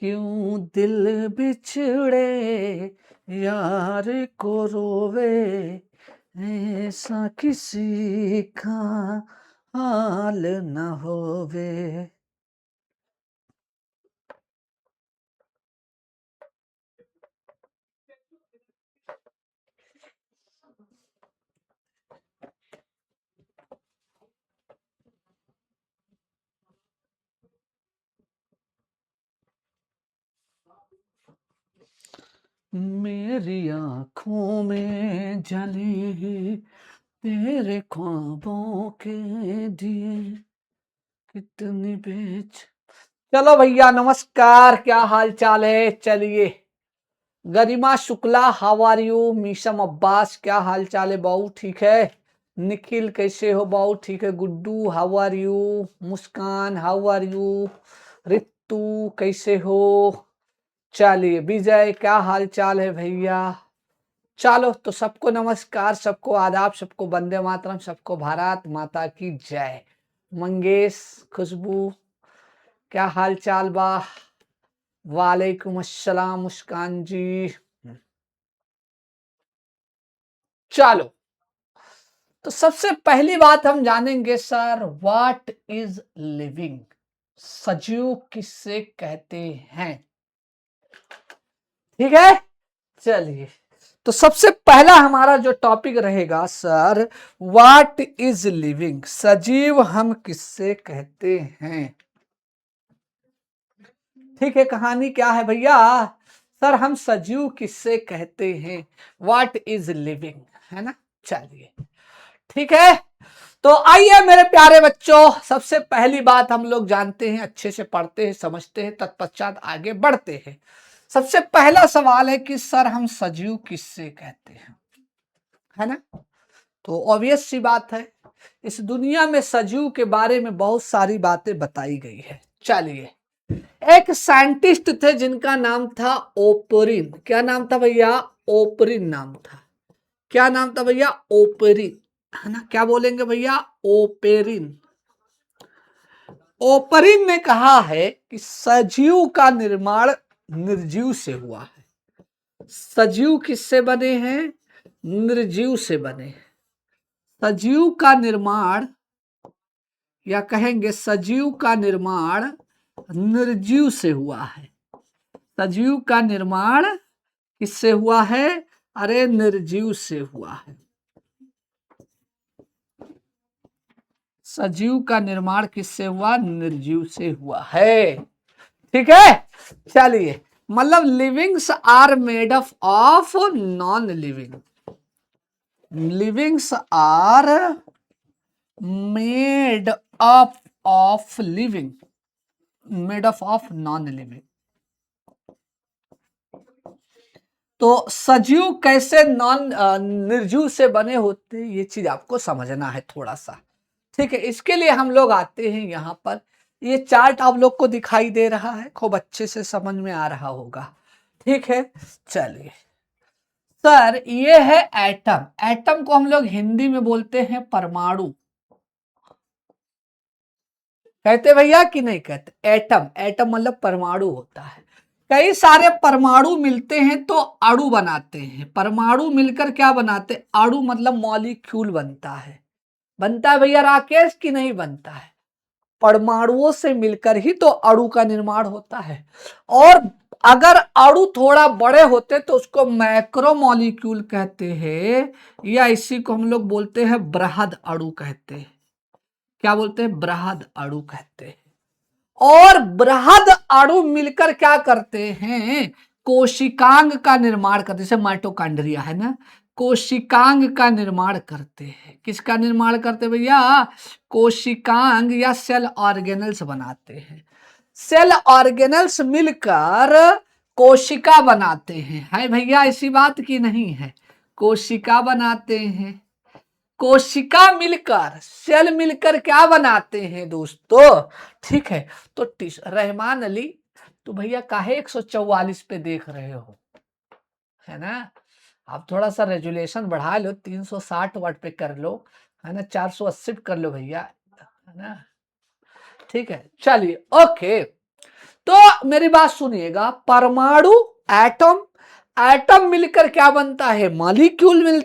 क्यों दिल बिछड़े यार को रोवे, ऐसा किसी का हाल न होवे। मेरी आंखों में जले तेरे ख्वाबों के दिए, कितनी बेच। चलो भैया नमस्कार, क्या हाल चाल है। चलिए, Garima Shukla how are you. Meesham Abbas क्या हाल चाल है बाऊ, ठीक है। निखिल कैसे हो बाऊ, ठीक है। Guddu how are you. Muskan how are you. Ritu कैसे हो। चलिए, विजय क्या हाल चाल है भैया। चलो तो सबको नमस्कार, सबको आदाब, सबको वंदे मातरम, सबको भारत माता की जय। मंगेश, खुशबू क्या हाल चाल बा। वालेकुम अस्सलाम मुस्कान जी। चलो, तो सबसे पहली बात हम जानेंगे सर, व्हाट इज लिविंग। सजीव किससे कहते हैं, ठीक है। चलिए, तो सबसे पहला हमारा जो टॉपिक रहेगा सर, व्हाट इज लिविंग, सजीव हम किससे कहते हैं। ठीक है, कहानी क्या है भैया। सर हम सजीव किससे कहते हैं, व्हाट इज लिविंग, है ना। चलिए, ठीक है। तो आइए मेरे प्यारे बच्चों, सबसे पहली बात हम लोग जानते हैं, अच्छे से पढ़ते हैं, समझते हैं, तत्पश्चात आगे बढ़ते हैं। सबसे पहला सवाल है कि सर हम सजीव किससे कहते हैं, है ना। तो ऑब्वियस सी बात है, इस दुनिया में सजीव के बारे में बहुत सारी बातें बताई गई है। चलिए, एक साइंटिस्ट थे जिनका नाम था ओपरिन। क्या नाम था भैया, ओपरिन नाम था। क्या नाम था भैया, ओपरिन, है ना। क्या बोलेंगे भैया, ओपेरिन। ओपरिन ने कहा है कि सजीव का निर्माण निर्जीव से हुआ है। सजीव किससे बने हैं, निर्जीव से बने हैं। सजीव का निर्माण, या कहेंगे सजीव का निर्माण निर्जीव से हुआ है। सजीव का निर्माण किससे हुआ है, अरे निर्जीव से हुआ है। सजीव का निर्माण किससे हुआ, निर्जीव से हुआ है, ठीक है। चलिए, मतलब livings are made up of non living. Livings are made up of living, made up of non living. तो सजीव कैसे नॉन निर्जीव से बने होते हैं, ये चीज आपको समझना है थोड़ा सा, ठीक है। इसके लिए हम लोग आते हैं यहाँ पर। ये चार्ट आप लोग को दिखाई दे रहा है, खूब अच्छे से समझ में आ रहा होगा, ठीक है। चलिए सर, ये है एटम। एटम को हम लोग हिंदी में बोलते हैं परमाणु। कहते भैया कि नहीं कहते, एटम। एटम मतलब परमाणु होता है। कई सारे परमाणु मिलते हैं तो अणु बनाते हैं। परमाणु मिलकर क्या बनाते हैं, अणु मतलब मॉलिक्यूल बनता है। बनता है भैया राकेश कि नहीं बनता है। परमाणुओं से मिलकर ही तो अणु का निर्माण होता है। और अगर अणु थोड़ा बड़े होते तो उसको मैक्रो मॉलिक्यूल कहते हैं, या इसी को हम लोग बोलते हैं बृहद अणु कहते हैं। क्या बोलते हैं, बृहद अणु कहते हैं। और बृहद अणु मिलकर क्या करते हैं, कोशिकांग का निर्माण करते, जैसे माइटोकॉन्ड्रिया है ना, कोशिकांग का निर्माण करते हैं। किसका निर्माण करते हैं भैया, कोशिकांग या सेल ऑर्गेनल्स बनाते हैं। सेल ऑर्गेनल्स मिलकर कोशिका बनाते हैं, है भैया, ऐसी बात की नहीं है। कोशिका बनाते हैं। कोशिका मिलकर, सेल मिलकर क्या बनाते हैं दोस्तों, ठीक है। तो रहमान अली तो भैया काहे 144 पे देख रहे हो, है ना। आप थोड़ा सा रेजुलेशन बढ़ा लो, 360 वाट पे कर लो, है ना, 480 कर लो भैया, है ना। ठीक है, चलिए ओके। तो मेरी बात सुनिएगा, परमाणु, एटम, एटम मिलकर क्या बनता है, मॉलिक्यूल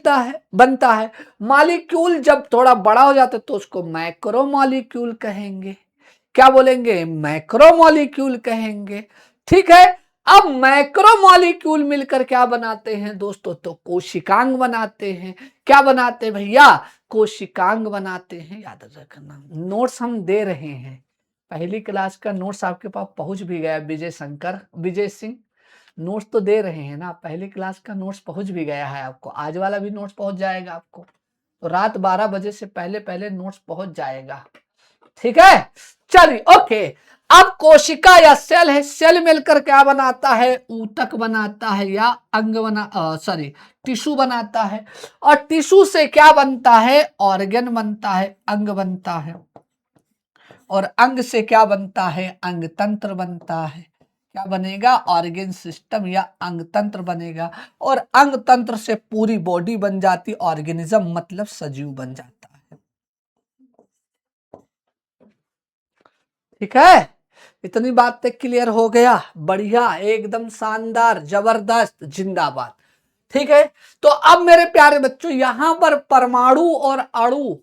बनता है। मॉलिक्यूल जब थोड़ा बड़ा हो जाता है तो उसको मैक्रो मॉलिक्यूल कहेंगे। क्या बोलेंगे, मैक्रो मॉलिक्यूल कहेंगे। ठीक है। अब मैक्रो मॉलिक्यूल मिलकर क्या बनाते हैं दोस्तों, तो कोशिकांग बनाते हैं। क्या बनाते हैं भैया, कोशिकांग बनाते हैं। याद रखना, नोट्स हम दे रहे हैं, पहली क्लास का नोट्स आपके पास पहुंच भी गया। विजय सिंह नोट्स तो दे रहे हैं ना, पहली क्लास का नोट्स पहुंच भी गया है आपको, आज वाला भी नोट्स पहुंच जाएगा आपको, तो रात 12 बजे से पहले पहले नोट्स पहुंच जाएगा। ठीक है, चलिए ओके। अब कोशिका या सेल है, सेल मिलकर क्या बनाता है, ऊतक बनाता है या अंग टिश्यू बनाता है। और टिश्यू से क्या बनता है, ऑर्गन बनता है, अंग बनता है। और अंग से क्या बनता है, अंग तंत्र बनता है। क्या बनेगा, ऑर्गन सिस्टम या अंग तंत्र बनेगा। और अंग तंत्र से पूरी बॉडी बन जाती, ऑर्गेनिज्म मतलब सजीव बन जाता है। ठीक है, इतनी बात तक क्लियर हो गया, बढ़िया, एकदम शानदार, जबरदस्त, जिंदाबाद। ठीक है, तो अब मेरे प्यारे बच्चों, यहां पर परमाणु और अणु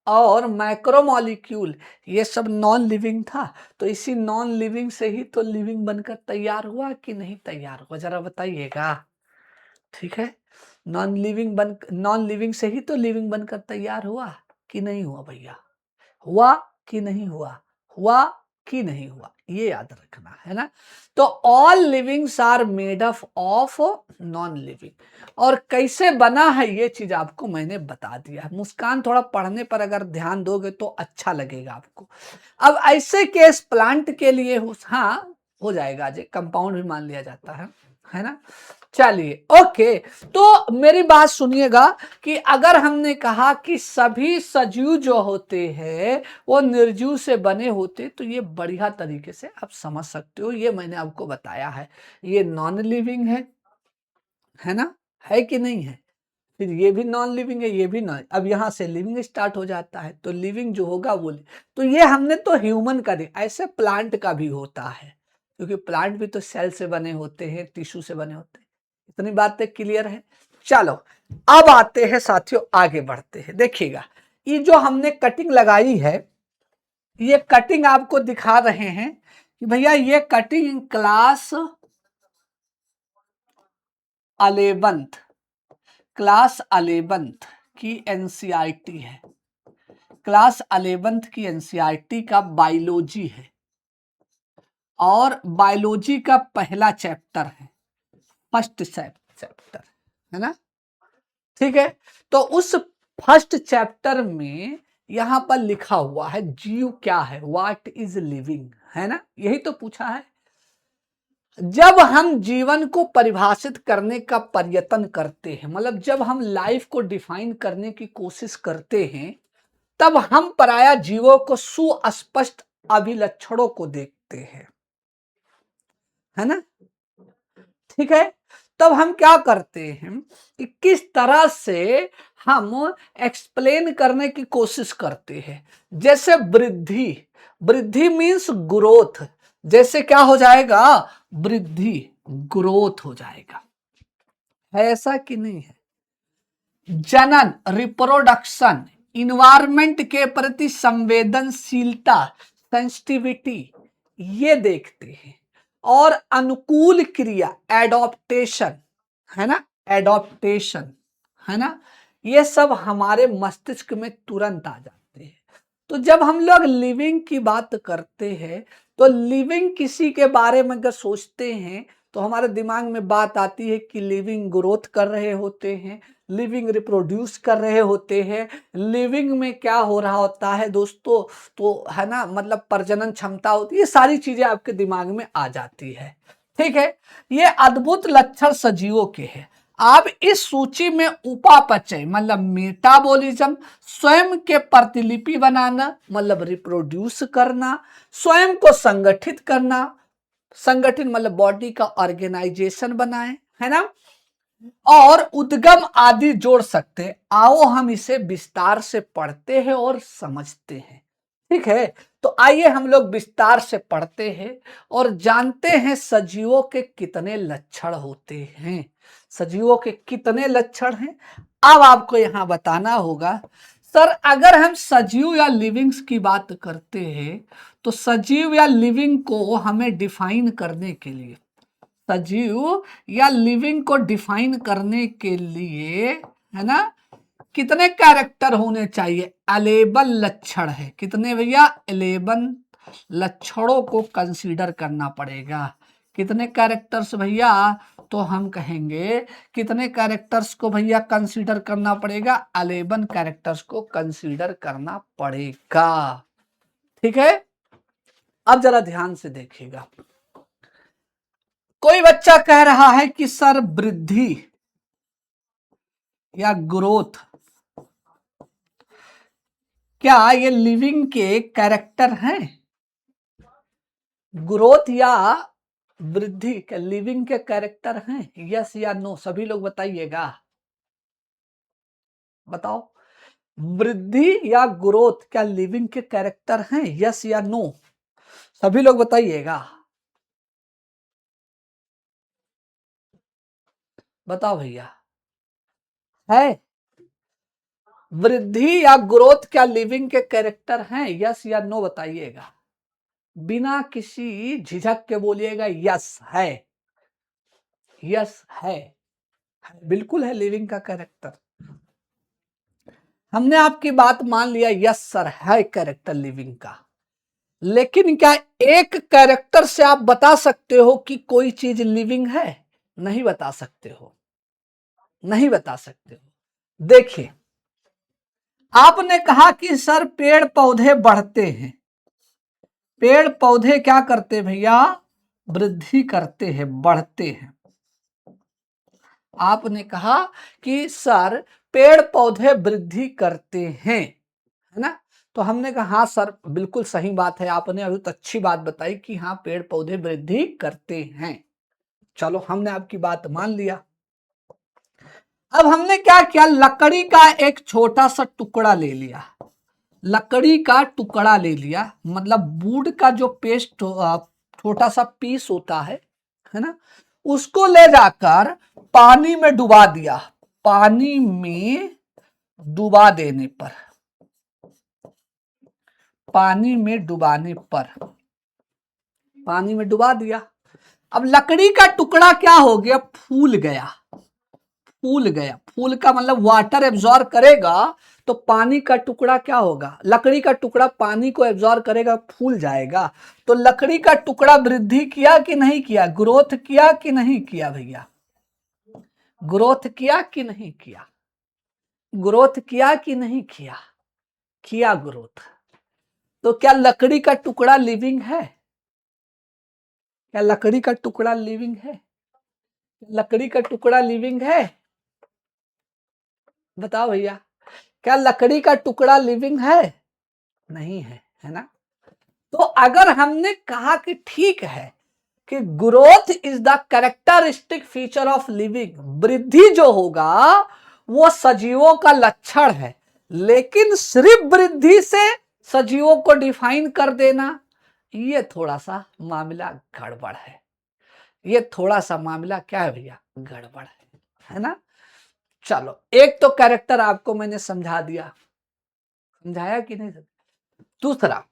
और मैक्रोमोलिक्यूल ये सब नॉन लिविंग था, तो इसी नॉन लिविंग से ही तो लिविंग बनकर तैयार हुआ कि नहीं तैयार हुआ, जरा बताइएगा। ठीक है, नॉन लिविंग से ही तो लिविंग बनकर तैयार हुआ कि नहीं हुआ भैया, हुआ कि नहीं हुआ, हुआ कि नहीं हुआ, ये याद रखना है ना। तो all livings are made up of non living. और कैसे बना है ये चीज आपको मैंने बता दिया है। मुस्कान, थोड़ा पढ़ने पर अगर ध्यान दोगे तो अच्छा लगेगा आपको। अब ऐसे केस प्लांट के लिए हाँ हो जाएगा जी, कंपाउंड भी मान लिया जाता है ना। चलिए ओके, तो मेरी बात सुनिएगा कि अगर हमने कहा कि सभी सजीव जो होते हैं वो निर्जीव से बने होते, तो ये बढ़िया तरीके से आप समझ सकते हो, ये मैंने आपको बताया है। ये नॉन लिविंग है ना, है कि नहीं है। फिर ये भी नॉन लिविंग है, ये भी नॉन, अब यहां से लिविंग स्टार्ट हो जाता है, तो लिविंग जो होगा वो, तो ये हमने तो ह्यूमन का देखा, ऐसे प्लांट का भी होता है, क्योंकि प्लांट भी तो सेल से बने होते हैं, टिश्यू से बने होते हैं। इतनी बातें क्लियर है। चलो अब आते हैं साथियों, आगे बढ़ते हैं। देखिएगा, ये जो हमने कटिंग लगाई है, ये कटिंग आपको दिखा रहे हैं कि भैया ये कटिंग क्लास 11th की एनसीईआरटी है। क्लास 11th की एनसीईआरटी का बायोलॉजी है, और बायोलॉजी का पहला चैप्टर है, फर्स्ट चैप्टर, है ना। ठीक है, तो उस फर्स्ट चैप्टर में यहां पर लिखा हुआ है जीव क्या है, व्हाट इज लिविंग, है ना, यही तो पूछा है। जब हम जीवन को परिभाषित करने का प्रयत्न करते हैं, मतलब जब हम लाइफ को डिफाइन करने की कोशिश करते हैं, तब हम पराया जीवों को सुस्पष्ट अभिलक्षणों को देखते हैं, है ना। ठीक है, तब हम क्या करते हैं कि किस तरह से हम एक्सप्लेन करने की कोशिश करते हैं। जैसे वृद्धि, वृद्धि मीन्स ग्रोथ, जैसे क्या हो जाएगा, वृद्धि, ग्रोथ हो जाएगा, है ऐसा कि नहीं है। जनन, रिप्रोडक्शन, इन्वायरमेंट के प्रति संवेदनशीलता, सेंसिटिविटी, ये देखते हैं। और अनुकूल क्रिया, एडॉप्टेशन, है ना, एडॉप्टेशन, है ना, ये सब हमारे मस्तिष्क में तुरंत आ जाते हैं। तो जब हम लोग लिविंग की बात करते हैं, तो लिविंग किसी के बारे में अगर सोचते हैं तो हमारे दिमाग में बात आती है कि लिविंग ग्रोथ कर रहे होते हैं, लिविंग रिप्रोड्यूस कर रहे होते हैं, लिविंग में क्या हो रहा होता है दोस्तों, तो है ना, मतलब प्रजनन क्षमता होती है, ये सारी चीजें आपके दिमाग में आ जाती है। ठीक है, ये अद्भुत लक्षण सजीवों के हैं। आप इस सूची में उपापचय मतलब मेटाबॉलिज्म, स्वयं के प्रतिलिपि बनाना मतलब रिप्रोड्यूस करना, स्वयं को संगठित करना, संगठन मतलब बॉडी का ऑर्गेनाइजेशन बनाए, है ना, और उद्गम आदि जोड़ सकते हैं। आओ हम इसे विस्तार से पढ़ते हैं और समझते हैं। ठीक है, तो आइए हम लोग विस्तार से पढ़ते हैं और जानते हैं सजीवों के कितने लक्षण होते हैं। सजीवों के कितने लक्षण हैं अब आपको यहां बताना होगा। सर अगर हम सजीव या लिविंग्स की बात करते हैं तो सजीव या लिविंग को हमें डिफाइन करने के लिए, सजीव या लिविंग को डिफाइन करने के लिए, है ना, कितने कैरेक्टर होने चाहिए? 11 लक्षण है। कितने भैया? 11 लक्षणों को कंसीडर करना पड़ेगा। कितने कैरेक्टर्स भैया? तो हम कहेंगे कितने कैरेक्टर्स को भैया कंसीडर करना पड़ेगा? 11 कैरेक्टर्स को कंसीडर करना पड़ेगा। ठीक है, अब जरा ध्यान से देखिएगा। कोई बच्चा कह रहा है कि सर वृद्धि या ग्रोथ, क्या ये लिविंग के कैरेक्टर हैं? ग्रोथ या वृद्धि क्या लिविंग के कैरेक्टर हैं? यस या नो? सभी लोग बताइएगा, बताओ। वृद्धि या ग्रोथ क्या लिविंग के कैरेक्टर हैं? यस या नो? सभी लोग बताइएगा, बताओ भैया। है वृद्धि या ग्रोथ क्या लिविंग के कैरेक्टर हैं? यस या नो बताइएगा, बिना किसी झिझक के बोलिएगा यस है। यस है, बिल्कुल है लिविंग का कैरेक्टर। हमने आपकी बात मान लिया, यस सर है कैरेक्टर लिविंग का। लेकिन क्या एक कैरेक्टर से आप बता सकते हो कि कोई चीज लिविंग है? नहीं बता सकते हो, नहीं बता सकते हो। देखिए, आपने कहा कि सर पेड़ पौधे बढ़ते हैं। पेड़ पौधे क्या करते भैया? वृद्धि करते हैं, बढ़ते हैं। आपने कहा कि सर पेड़ पौधे वृद्धि करते हैं, है ना, तो हमने कहा हाँ सर बिल्कुल सही बात है, आपने अभी तो अच्छी बात बताई कि हाँ पेड़ पौधे वृद्धि करते हैं। चलो हमने आपकी बात मान लिया। अब हमने क्या किया? लकड़ी का एक छोटा सा टुकड़ा ले लिया। लकड़ी का टुकड़ा ले लिया, मतलब वुड का जो पेस्ट छोटा सा पीस होता है ना, उसको ले जाकर पानी में डुबा दिया। पानी में डुबा देने पर, पानी में डुबाने पर, पानी में डुबा दिया। अब लकड़ी का टुकड़ा क्या हो गया? फूल गया। फूल गया, फूल का मतलब वाटर एब्जॉर्ब करेगा तो पानी का टुकड़ा क्या होगा? लकड़ी का टुकड़ा पानी को एब्जॉर्ब करेगा, फूल जाएगा। तो लकड़ी का टुकड़ा वृद्धि किया कि नहीं किया? ग्रोथ किया कि नहीं किया भैया? ग्रोथ किया कि नहीं किया? ग्रोथ किया कि नहीं किया? किया ग्रोथ। तो क्या लकड़ी का टुकड़ा लिविंग है? क्या लकड़ी का टुकड़ा लिविंग है? लकड़ी का टुकड़ा लिविंग है? बताओ भैया, क्या लकड़ी का टुकड़ा लिविंग है? नहीं है, है ना। तो अगर हमने कहा कि ठीक है कि growth is the characteristic feature of living, वृद्धि जो होगा वो सजीवों का लक्षण है, लेकिन सिर्फ वृद्धि से सजीवों को डिफाइन कर देना, ये थोड़ा सा मामला गड़बड़ है। ये थोड़ा सा मामला क्या है भैया? गड़बड़ है ना। चलो एक तो कैरेक्टर आपको मैंने समझा दिया, समझाया कि नहीं? दूसरा,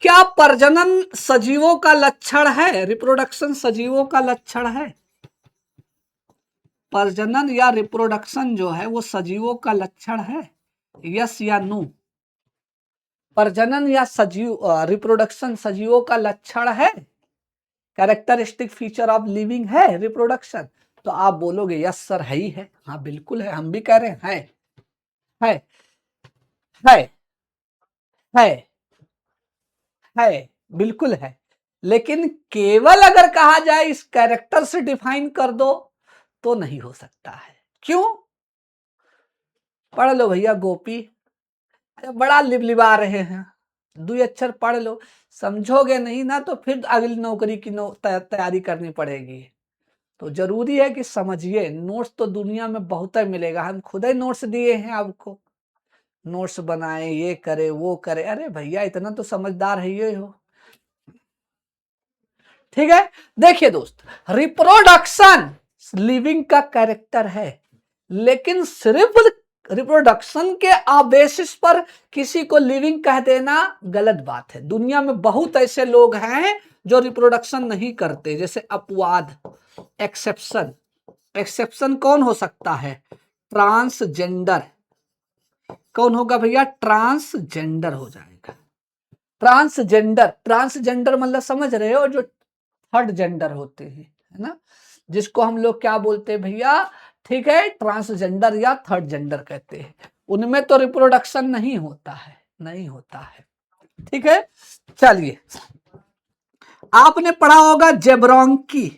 क्या प्रजनन सजीवों का लक्षण है? रिप्रोडक्शन सजीवों का लक्षण है? प्रजनन या रिप्रोडक्शन जो है वो सजीवों का लक्षण है? यस या नो? प्रजनन या सजीव रिप्रोडक्शन सजीवों का लक्षण है? कैरेक्टरिस्टिक फीचर ऑफ लिविंग है रिप्रोडक्शन? तो आप बोलोगे यस सर है ही है। हाँ बिल्कुल है, हम भी कह रहे हैं है है है है, बिल्कुल है। लेकिन केवल अगर कहा जाए इस कैरेक्टर से डिफाइन कर दो तो नहीं हो सकता है। क्यों? पढ़ लो भैया गोपी, बड़ा लिबलिबा रहे हैं। 2 अक्षर पढ़ लो, समझोगे नहीं ना तो फिर अगली नौकरी की तैयारी करनी पड़ेगी। तो जरूरी है कि समझिए, नोट्स तो दुनिया में बहुत ही मिलेगा, हम खुद ही नोट्स दिए हैं आपको, नोट्स बनाए, ये करे वो करे। अरे भैया इतना तो समझदार है ये हो। ठीक है, देखिए दोस्त, रिप्रोडक्शन लिविंग का कैरेक्टर है, लेकिन सिर्फ रिप्रोडक्शन के बेसिस पर किसी को लिविंग कह देना गलत बात है। दुनिया में बहुत ऐसे लोग हैं जो रिप्रोडक्शन नहीं करते, जैसे अपवाद, एक्सेप्शन। एक्सेप्शन कौन हो सकता है? ट्रांसजेंडर। कौन होगा भैया? ट्रांसजेंडर हो जाएगा। ट्रांसजेंडर, ट्रांसजेंडर मतलब समझ रहे हो, जो थर्ड जेंडर होते हैं, है ना, जिसको हम लोग क्या बोलते हैं भैया? ठीक है, ट्रांसजेंडर या थर्ड जेंडर कहते हैं। उनमें तो रिप्रोडक्शन नहीं होता है, नहीं होता है। ठीक है, चलिए, आपने पढ़ा होगा जेब्रोंकी।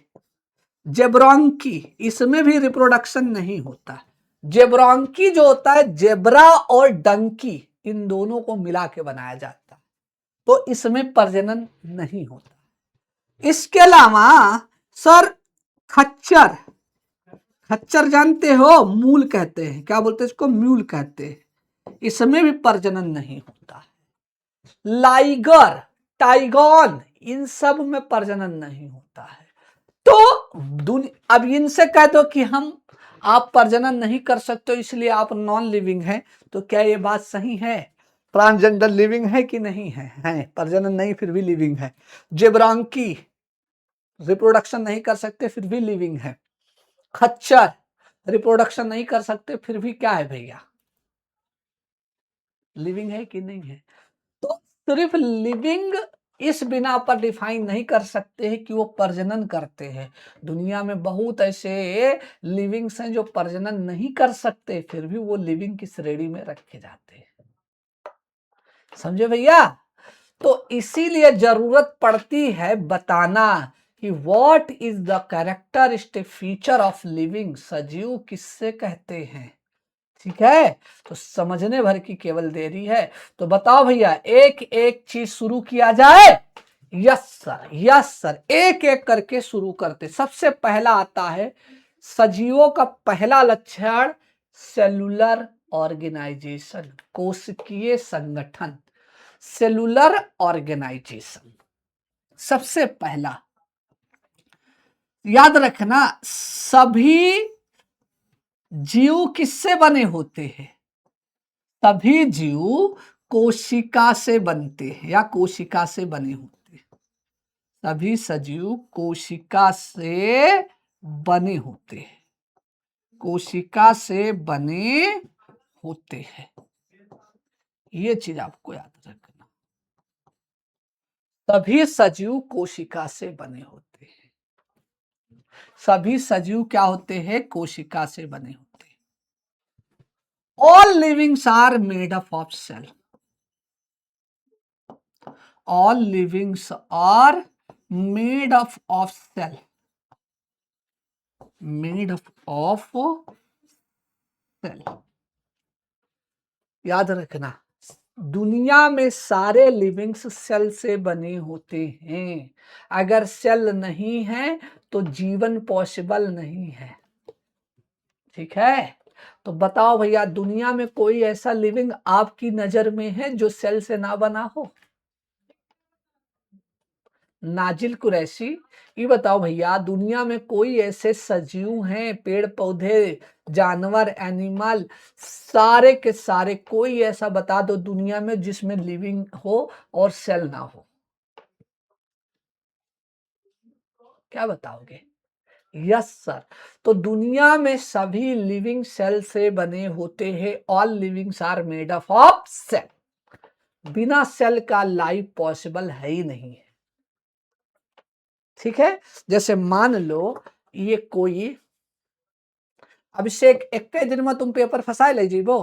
जेब्रोंकी, इसमें भी रिप्रोडक्शन नहीं होता। जेब्रोंकी जो होता है, जेब्रा और डंकी, इन दोनों को मिला के बनाया जाता है, तो इसमें प्रजनन नहीं होता। इसके अलावा सर, खच्चर, खच्चर जानते हो, मूल कहते हैं, क्या बोलते हैं इसको? म्यूल कहते हैं, इसमें भी प्रजनन नहीं होता है। लाइगर, टाइगॉन, इन सब में प्रजनन नहीं होता है। तो अब इनसे कह दो कि हम आप प्रजनन नहीं कर सकते इसलिए आप नॉन लिविंग हैं, तो क्या ये बात सही है? ट्रांसजेंडर लिविंग है कि नहीं है? प्रजनन नहीं फिर भी लिविंग है। जेब्रांकी रिप्रोडक्शन नहीं कर सकते फिर भी लिविंग है। खच्चर रिप्रोडक्शन नहीं कर सकते फिर भी क्या है भैया? लिविंग है कि नहीं है? तो सिर्फ लिविंग इस बिना पर डिफाइन नहीं कर सकते हैं कि वो प्रजनन करते हैं। दुनिया में बहुत ऐसे लिविंग्स हैं जो प्रजनन नहीं कर सकते, फिर भी वो लिविंग की श्रेणी में रखे जाते हैं। समझे भैया? तो इसीलिए जरूरत पड़ती है बताना कि what is the characteristic feature of living, सजीव किससे कहते हैं। ठीक है, तो समझने भर की केवल देरी है। तो बताओ भैया, एक एक चीज शुरू किया जाए? यस सर, यस सर, एक एक करके शुरू करते। सबसे पहला आता है सजीवों का पहला लक्षण, सेलुलर ऑर्गेनाइजेशन, कोशिकीय संगठन। सेलुलर ऑर्गेनाइजेशन सबसे पहला याद रखना। सभी जीव किससे बने होते हैं? सभी जीव कोशिका से बनते हैं या कोशिका से बने होते हैं। सभी सजीव कोशिका से बने होते हैं, कोशिका से बने होते हैं। ये चीज आपको याद रखना, सभी सजीव कोशिका से बने होते हैं। सभी सजीव क्या होते हैं? कोशिका से बने होते हैं। All livings are made up of cell. All livings are made up of cell, made up of cell. याद रखना, दुनिया में सारे लिविंग्स सेल से बने होते हैं। अगर सेल नहीं है तो जीवन पॉसिबल नहीं है। ठीक है, तो बताओ भैया, दुनिया में कोई ऐसा लिविंग आपकी नजर में है जो सेल से ना बना हो? नाजिल कुरैशी, ये बताओ भैया, दुनिया में कोई ऐसे सजीव हैं, पेड़ पौधे, जानवर, एनिमल, सारे के सारे, कोई ऐसा बता दो दुनिया में जिसमें लिविंग हो और सेल ना हो? क्या बताओगे? यस सर, तो दुनिया में सभी लिविंग सेल से बने होते हैं। All livings are made up of cell. बिना सेल का लाइफ पॉसिबल है ही नहीं है। ठीक है, जैसे मान लो ये कोई, अभिषेक, एक दिन में तुम पेपर फंसा ले जीवो,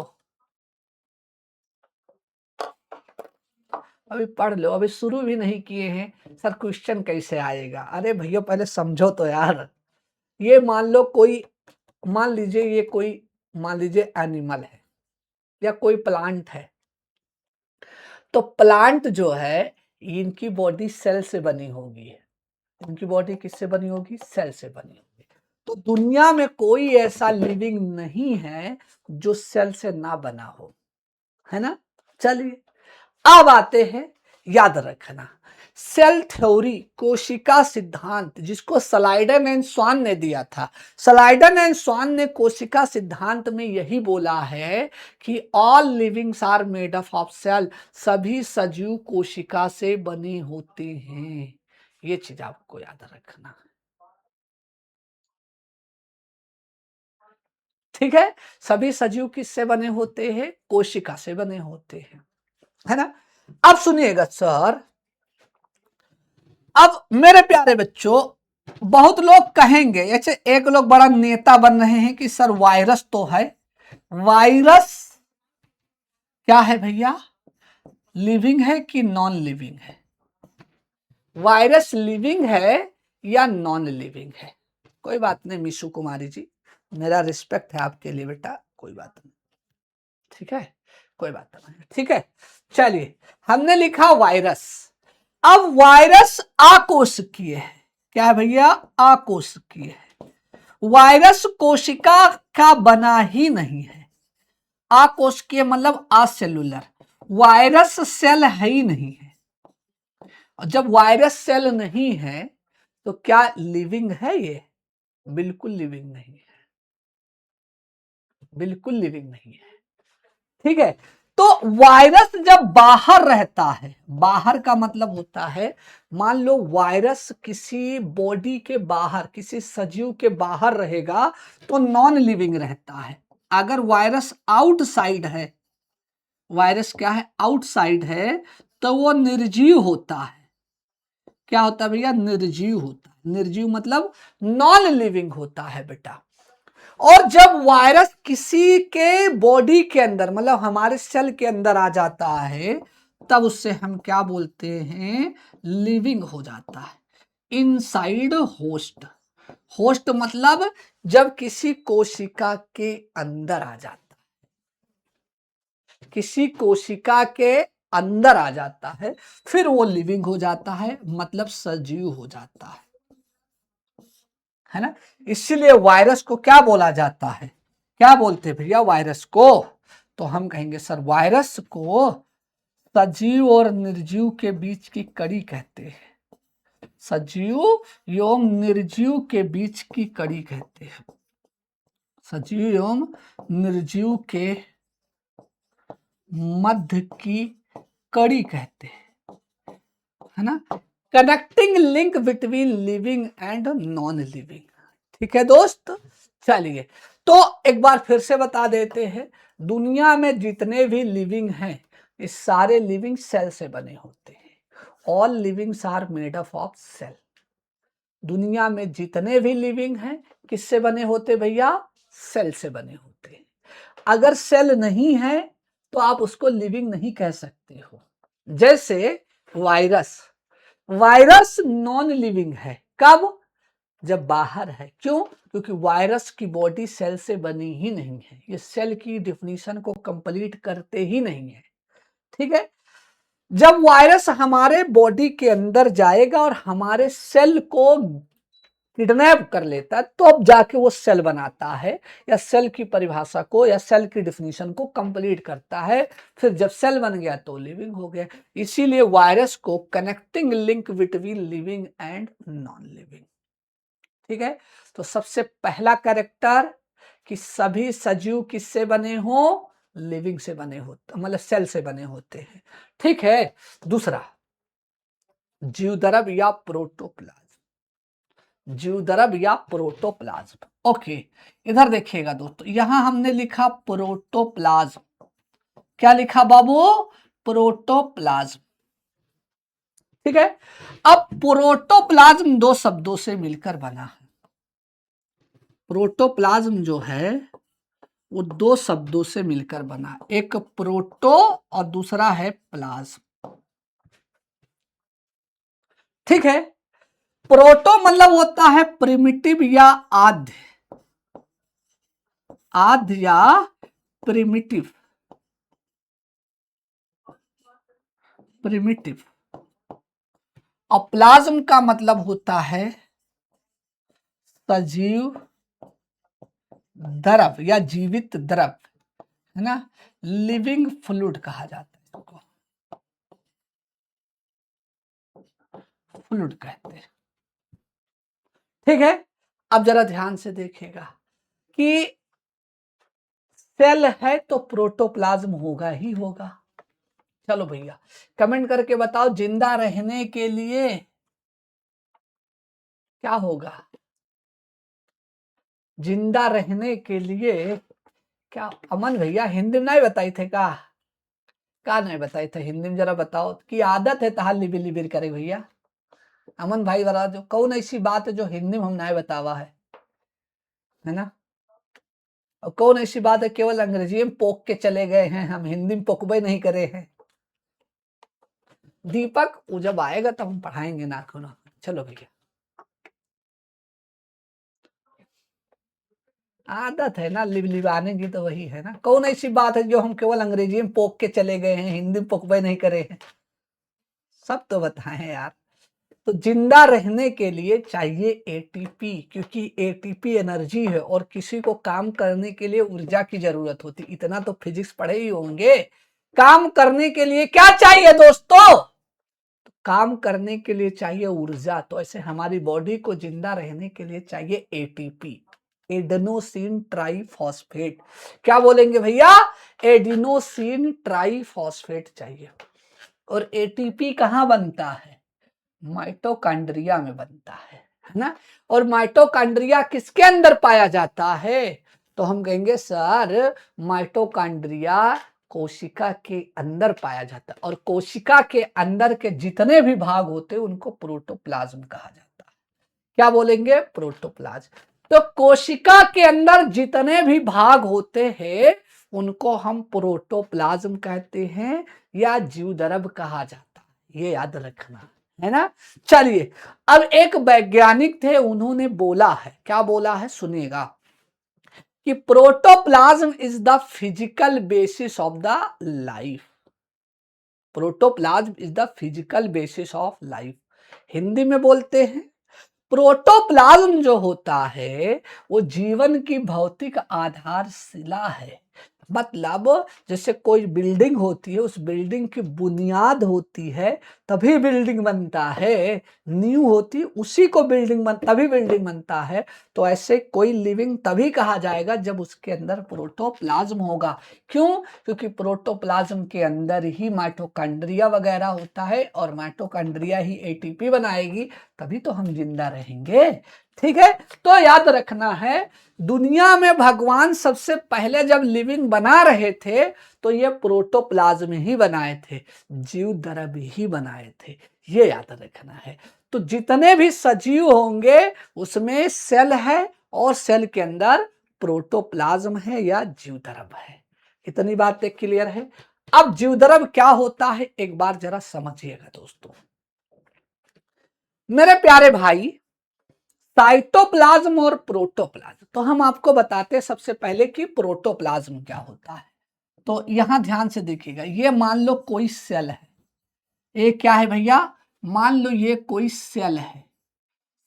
अभी पढ़ लो, अभी शुरू भी नहीं किए हैं सर, क्वेश्चन कैसे आएगा? अरे भैया पहले समझो तो यार। ये मान लो कोई, मान लीजिए ये कोई, मान लीजिए एनिमल है या कोई प्लांट है, तो प्लांट जो है इनकी बॉडी सेल से बनी होगी, इनकी बॉडी किससे बनी होगी? सेल से बनी होगी। तो दुनिया में कोई ऐसा लिविंग नहीं है जो सेल से ना बना हो, है ना। चलिए अब आते हैं, याद रखना सेल थ्योरी, कोशिका सिद्धांत, जिसको स्लाइडन एंड स्वान ने दिया था। स्लाइडन एंड स्वान ने कोशिका सिद्धांत में यही बोला है कि all livings are made up of cell, सभी सजीव कोशिका से बने होते हैं। ये चीज आपको याद रखना, ठीक है। सभी सजीव किससे बने होते हैं? कोशिका से बने होते हैं, है ना। अब सुनिएगा सर, अब मेरे प्यारे बच्चों, बहुत लोग कहेंगे, ऐसे एक लोग बड़ा नेता बन रहे हैं कि सर वायरस तो है, वायरस क्या है भैया? लिविंग है कि नॉन लिविंग है? वायरस लिविंग है या नॉन लिविंग है? कोई बात नहीं मिशु कुमारी जी, मेरा रिस्पेक्ट है आपके लिए बेटा, कोई बात नहीं, ठीक है, कोई बात नहीं, ठीक है। चलिए हमने लिखा वायरस। अब वायरस आकोशिकीय है, क्या है भैया? आकोशिकीय है। वायरस कोशिका का बना ही नहीं है। आकोशिकीय मतलब असेलुलर, वायरस सेल है ही नहीं है। और जब वायरस सेल नहीं है तो क्या लिविंग है ये? बिल्कुल लिविंग नहीं है, बिल्कुल लिविंग नहीं है, ठीक है। तो वायरस जब बाहर रहता है, बाहर का मतलब होता है, मान लो वायरस किसी बॉडी के बाहर, किसी सजीव के बाहर रहेगा तो नॉन लिविंग रहता है। अगर वायरस आउटसाइड है, वायरस क्या है? आउटसाइड है, तो वो निर्जीव होता है। क्या होता है भैया? निर्जीव होता है। निर्जीव मतलब नॉन लिविंग होता है बेटा। और जब वायरस किसी के बॉडी के अंदर, मतलब हमारे सेल के अंदर आ जाता है, तब उससे हम क्या बोलते हैं? लिविंग हो जाता है। इनसाइड होस्ट, होस्ट मतलब जब किसी कोशिका के अंदर आ जाता है, किसी कोशिका के अंदर आ जाता है, फिर वो लिविंग हो जाता है, मतलब सजीव हो जाता है ना। इसीलिए वायरस को क्या बोला जाता है? क्या बोलते हैं भैया वायरस को? तो हम कहेंगे सर वायरस को सजीव और निर्जीव के बीच की कड़ी कहते हैं। सजीव एवं निर्जीव के बीच की कड़ी कहते हैं। सजीव एवं निर्जीव के मध्य की कड़ी कहते हैं, है ना। Connecting link between living and non living, ठीक है दोस्त। चलिए तो एक बार फिर से बता देते हैं, दुनिया में जितने भी लिविंग हैं, इस सारे लिविंग सेल से बने होते हैं। All livings are made up of cell. दुनिया में जितने भी लिविंग हैं किससे बने होते भैया? सेल से बने होते हैं। अगर सेल नहीं है तो आप उसको लिविंग नहीं कह सकते हो। जैसे वायरस, वायरस नॉन लिविंग है, कब? जब बाहर है। क्यों? क्योंकि वायरस की बॉडी सेल से बनी ही नहीं है, ये सेल की डिफिनीशन को कंप्लीट करते ही नहीं है, ठीक है। जब वायरस हमारे बॉडी के अंदर जाएगा और हमारे सेल को किडनैप कर लेता है, तो अब जाके वो सेल बनाता है, या सेल की परिभाषा को या सेल की डिफिनीशन को कंप्लीट करता है। फिर जब सेल बन गया तो लिविंग हो गया। इसीलिए वायरस को connecting link between living and non living, ठीक है। तो सबसे पहला कैरेक्टर कि सभी सजीव किससे बने हो? लिविंग से बने होते, मतलब सेल से बने होते हैं, ठीक है। दूसरा, जीवद्रव्य या प्रोटोप्लाज्म, जीवद्रव्य या प्रोटोप्लाज्म। ओके, इधर देखिएगा दोस्तों, यहां हमने लिखा प्रोटोप्लाज्म। क्या लिखा बाबू? प्रोटोप्लाज्म, ठीक है। अब प्रोटोप्लाज्म दो शब्दों से मिलकर बना है। प्रोटोप्लाज्म जो है वो दो शब्दों से मिलकर बना, एक प्रोटो और दूसरा है प्लाज्म, ठीक है। प्रोटो मतलब होता है प्रिमिटिव या आद्य, आद्य या प्रिमिटिव, प्रिमिटिव। और प्लाज्म का मतलब होता है सजीव द्रव या जीवित द्रव, है ना, लिविंग फ्लूइड कहा जाता है इसको, फ्लूइड कहते हैं। ठीक है, अब जरा ध्यान से देखिएगा कि सेल है तो प्रोटोप्लाज्म होगा ही होगा। चलो भैया कमेंट करके बताओ, जिंदा रहने के लिए क्या होगा? जिंदा रहने के लिए क्या? अमन भैया हिंदी में नहीं बताई थे का नहीं बताई थे हिंदी में, जरा बताओ कि आदत है तहां लिबिर लिबिर करे भैया। अमन भाई बता जो कौन ऐसी बात है जो हिंदी में हम नहीं बतावा है ना? और कौन ऐसी बात है केवल अंग्रेजी में पोक के चले गए हैं, हम हिंदी में पोकबे नहीं करे हैं। दीपक वो जब आएगा तब हम पढ़ाएंगे ना को ना। चलो भैया आदत है ना लिबाने की, तो वही है ना। कौन ऐसी बात है जो हम केवल अंग्रेजी में पोक के चले गए हैं, हिंदी में पोकबे नहीं करे हैं? सब तो बताएं यार। तो जिंदा रहने के लिए चाहिए एटीपी, क्योंकि एटीपी एनर्जी है और किसी को काम करने के लिए ऊर्जा की जरूरत होती। इतना तो फिजिक्स पढ़े ही होंगे। काम करने के लिए क्या चाहिए दोस्तों? काम करने के लिए चाहिए ऊर्जा। तो ऐसे हमारी बॉडी को जिंदा रहने के लिए चाहिए एटीपी, एडेनोसिन ट्राइफॉस्फेट। क्या बोलेंगे भैया? एडिनोसिन ट्राइफॉस्फेट चाहिए। और एटीपी कहाँ बनता है? माइटोकॉन्ड्रिया में बनता है ना। और माइटोकॉन्ड्रिया किसके अंदर पाया जाता है? तो हम कहेंगे सर माइटोकॉन्ड्रिया कोशिका के अंदर पाया जाता है। और कोशिका के अंदर के जितने भी भाग होते हैं उनको प्रोटोप्लाज्म कहा जाता है। क्या बोलेंगे? प्रोटोप्लाज्म। तो कोशिका के अंदर जितने भी भाग होते हैं उनको हम प्रोटोप्लाज्म कहते हैं या जीवद्रव कहा जाता है। ये याद रखना है ना। चलिए अब एक वैज्ञानिक थे, उन्होंने बोला है, क्या बोला है सुनिएगा, कि protoplasm is the physical basis of the life. Protoplasm is the physical basis of life. Hindi में बोलते हैं प्रोटोप्लाज्म जो होता है वो जीवन की भौतिक आधारशिला है। मतलब जैसे कोई बिल्डिंग होती है, उस बिल्डिंग की बुनियाद होती है तभी बिल्डिंग बनता है, नींव होती उसी को तभी बिल्डिंग बनता है। तो ऐसे कोई लिविंग तभी कहा जाएगा जब उसके अंदर प्रोटोप्लाज्म होगा। क्यों? क्योंकि प्रोटोप्लाज्म के अंदर ही माइटोकॉन्ड्रिया वगैरह होता है और माइटोकॉन्ड्रिया ही एटीपी बनाएगी, तभी तो हम जिंदा रहेंगे। ठीक है, तो याद रखना है दुनिया में भगवान सबसे पहले जब लिविंग बना रहे थे तो ये प्रोटोप्लाज्म ही बनाए थे, जीव द्रव ही बनाए थे। ये याद रखना है। तो जितने भी सजीव होंगे उसमें सेल है और सेल के अंदर प्रोटोप्लाज्म है या जीव द्रव है। इतनी बातें क्लियर है। अब जीव द्रव क्या होता है एक बार जरा समझिएगा दोस्तों। मेरे प्यारे भाई, साइटोप्लाज्म और प्रोटोप्लाज्म, तो हम आपको बताते हैं सबसे पहले कि प्रोटोप्लाज्म क्या होता है। तो यहां ध्यान से देखिएगा, ये मान लो कोई सेल है। ये क्या है भैया? मान लो ये कोई सेल है।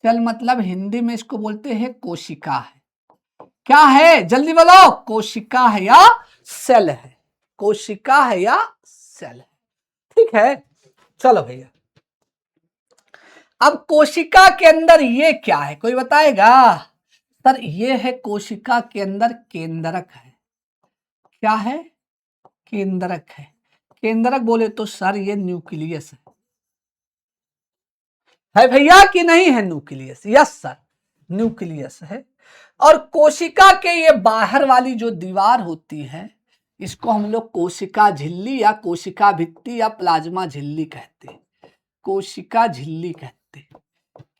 सेल मतलब हिंदी में इसको बोलते हैं कोशिका है। क्या है जल्दी बोलो? कोशिका है या सेल है? कोशिका है या सेल है? ठीक है, चलो भैया अब कोशिका के अंदर ये क्या है कोई बताएगा? सर ये है कोशिका के अंदर केंद्रक है। क्या है? केंद्रक है। केंद्रक बोले तो सर ये न्यूक्लियस है भैया कि नहीं है? न्यूक्लियस, यस सर न्यूक्लियस है। और कोशिका के ये बाहर वाली जो दीवार होती है इसको हम लोग कोशिका झिल्ली या कोशिका भित्ति या प्लाज्मा झिल्ली कहते हैं। कोशिका झिल्ली कहते हैं।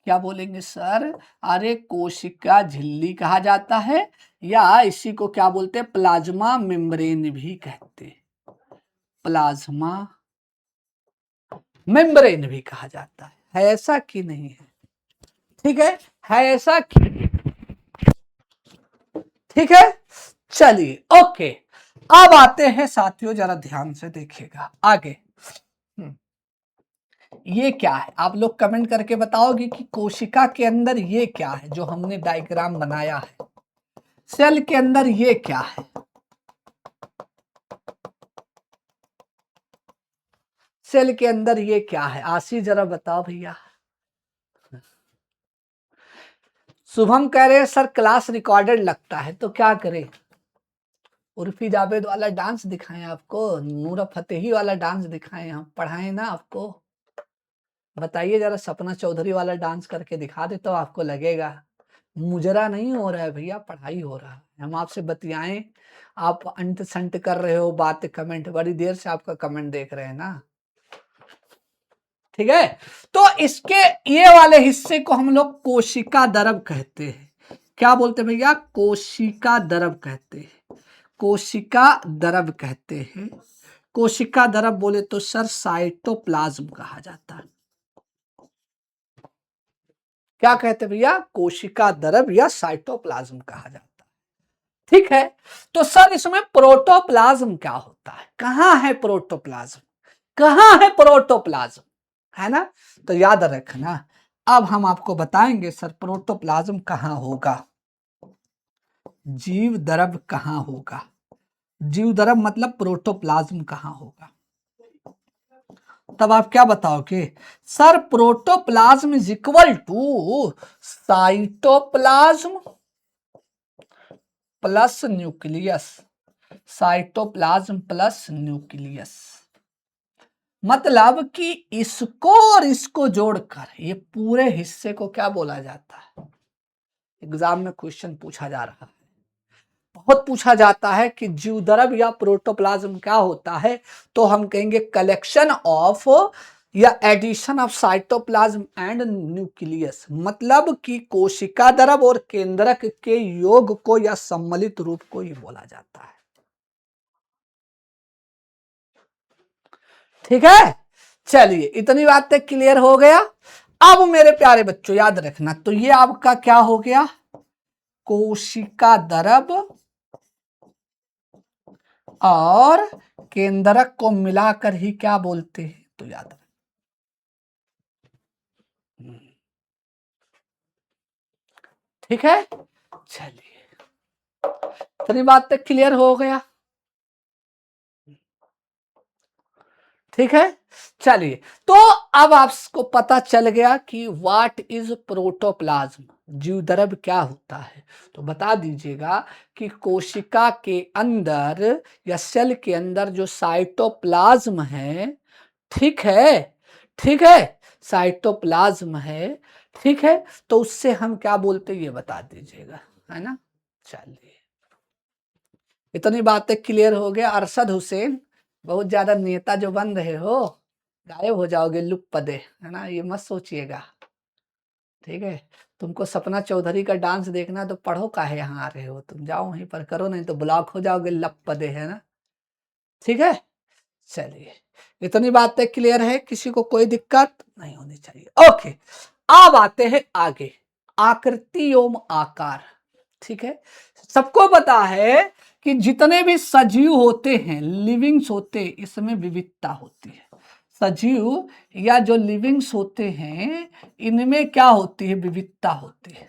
क्या बोलेंगे सर? अरे कोशिका झिल्ली कहा जाता है या इसी को क्या बोलते हैं? प्लाज्मा मेम्ब्रेन भी कहते हैं। प्लाज्मा मेम्ब्रेन भी कहा जाता है ऐसा कि नहीं है? ठीक है ऐसा कि? ठीक है, चलिए ओके। अब आते हैं साथियों, जरा ध्यान से देखिएगा आगे। ये क्या है? आप लोग कमेंट करके बताओगे कि कोशिका के अंदर ये क्या है जो हमने डायग्राम बनाया है। सेल के अंदर ये क्या है? सेल के अंदर ये क्या है? आशी जरा बताओ भैया। शुभम कह रहे हैं सर क्लास रिकॉर्डेड लगता है, तो क्या करें? उर्फी जावेद वाला डांस दिखाएं आपको, नूरा फतेही वाला डांस दिखाएं, हम पढ़ाएं ना आपको? बताइए जरा, सपना चौधरी वाला डांस करके दिखा दे तो आपको लगेगा। मुजरा नहीं हो रहा है भैया, पढ़ाई हो रहा है। हम आपसे बतियाएं, आप अंट संट कर रहे हो बात, कमेंट, बड़ी देर से आपका कमेंट देख रहे हैं ना। ठीक है, तो इसके ये वाले हिस्से को हम लोग कोशिका द्रव कहते हैं। क्या बोलते हैं भैया? कोशिका द्रव कहते हैं। कोशिका द्रव कहते हैं। कोशिका द्रव बोले तो सर साइटोप्लाज्म कहा जाता है। क्या कहते हैं भैया? कोशिका द्रव या साइटोप्लाज्म कहा जाता है। ठीक है, तो सर इसमें प्रोटोप्लाज्म क्या होता है? कहां है प्रोटोप्लाज्म? कहां है प्रोटोप्लाज्म? है ना, तो याद रखना। अब हम आपको बताएंगे सर प्रोटोप्लाज्म कहां होगा, जीव द्रव कहां होगा। जीव द्रव मतलब प्रोटोप्लाज्म कहां होगा। तब आप क्या बताओगे? Sir protoplasm is equal to cytoplasm plus nucleus. Cytoplasm plus nucleus मतलब कि इसको और इसको जोड़कर ये पूरे हिस्से को क्या बोला जाता है? एग्जाम में क्वेश्चन पूछा जा रहा है, बहुत पूछा जाता है कि जीवद्रव या प्रोटोप्लाज्म क्या होता है, तो हम कहेंगे कलेक्शन ऑफ या addition of cytoplasm and nucleus, मतलब कि कोशिका द्रव और केंद्रक के योग को या सम्मिलित रूप को ही बोला जाता है। ठीक है, चलिए इतनी बातें क्लियर हो गया। अब मेरे प्यारे बच्चों याद रखना, तो ये आपका क्या हो गया? कोशिका द्रव और केंद्रक को मिलाकर ही क्या बोलते हैं, तो याद रखना। ठीक है, चलिए इतनी बातें क्लियर हो गया। ठीक है, चलिए तो अब आपको पता चल गया कि व्हाट इज प्रोटोप्लाज्म, जीवद्रव क्या होता है। तो बता दीजिएगा कि कोशिका के अंदर या सेल के अंदर जो साइटोप्लाज्म है, ठीक है, ठीक है, साइटोप्लाज्म है, ठीक है, तो उससे हम क्या बोलते हैं ये बता दीजिएगा, है ना। चलिए इतनी बातें क्लियर हो गया। अरशद हुसैन, बहुत ज्यादा नेता जो बन रहे हो, गायब हो जाओगे लुक पदे, है ना, ये मत सोचिएगा। ठीक है, तुमको सपना चौधरी का डांस देखना तो पढ़ो, काहे यहाँ आ रहे हो, तुम जाओ वहीं पर करो, नहीं तो ब्लॉक हो जाओगे लप पदे, है ना। ठीक है, चलिए इतनी बातें क्लियर है, किसी को कोई दिक्कत नहीं होनी चाहिए। ओके, अब आते हैं आगे, आकृति एवं आकार। ठीक है, सबको पता है कि जितने भी सजीव होते हैं, लिविंग्स होते हैं, इसमें विविधता होती है। सजीव या जो लिविंग्स होते हैं, इनमें क्या होती है? विविधता होती है।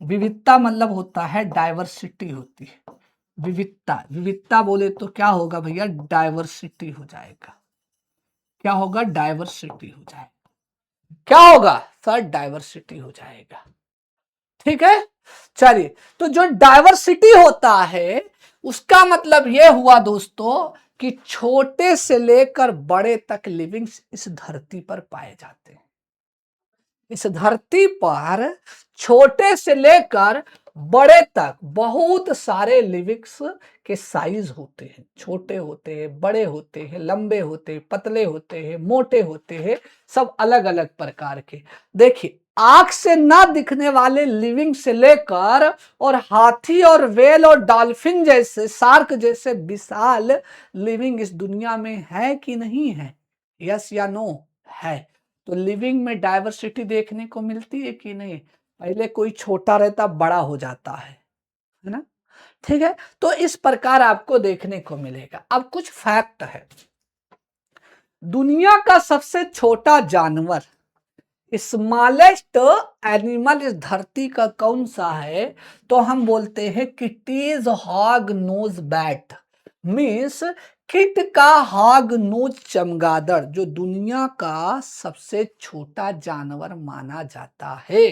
विविधता मतलब होता है डाइवर्सिटी होती है। विविधता, विविधता बोले तो क्या होगा भैया? डाइवर्सिटी हो जाएगा। क्या होगा? डाइवर्सिटी हो जाएगा। क्या होगा सर? डाइवर्सिटी हो जाएगा। ठीक है, चलिए तो जो डाइवर्सिटी होता है उसका मतलब यह हुआ दोस्तों कि छोटे से लेकर बड़े तक लिविंग्स इस धरती पर पाए जाते हैं। इस धरती पर छोटे से लेकर बड़े तक बहुत सारे लिविंग्स के साइज होते हैं, छोटे होते हैं, बड़े होते हैं, लंबे होते हैं, पतले होते हैं, मोटे होते हैं, सब अलग अलग प्रकार के। देखिए आंख से ना दिखने वाले लिविंग से लेकर और हाथी और वेल और डॉल्फिन जैसे, शार्क जैसे विशाल लिविंग इस दुनिया में है कि नहीं है? यस या नो? है। तो लिविंग में डाइवर्सिटी देखने को मिलती है कि नहीं? पहले कोई छोटा रहता बड़ा हो जाता है ना। ठीक है, तो इस प्रकार आपको देखने को मिलेगा। अब कुछ फैक्ट है, दुनिया का सबसे छोटा जानवर, स्मॉलेस्ट एनिमल इस धरती का कौन सा है? तो हम बोलते हैं Kitti's hog nose bat, means kit का हॉग नोज चमगादड़ जो दुनिया का सबसे छोटा जानवर माना जाता है।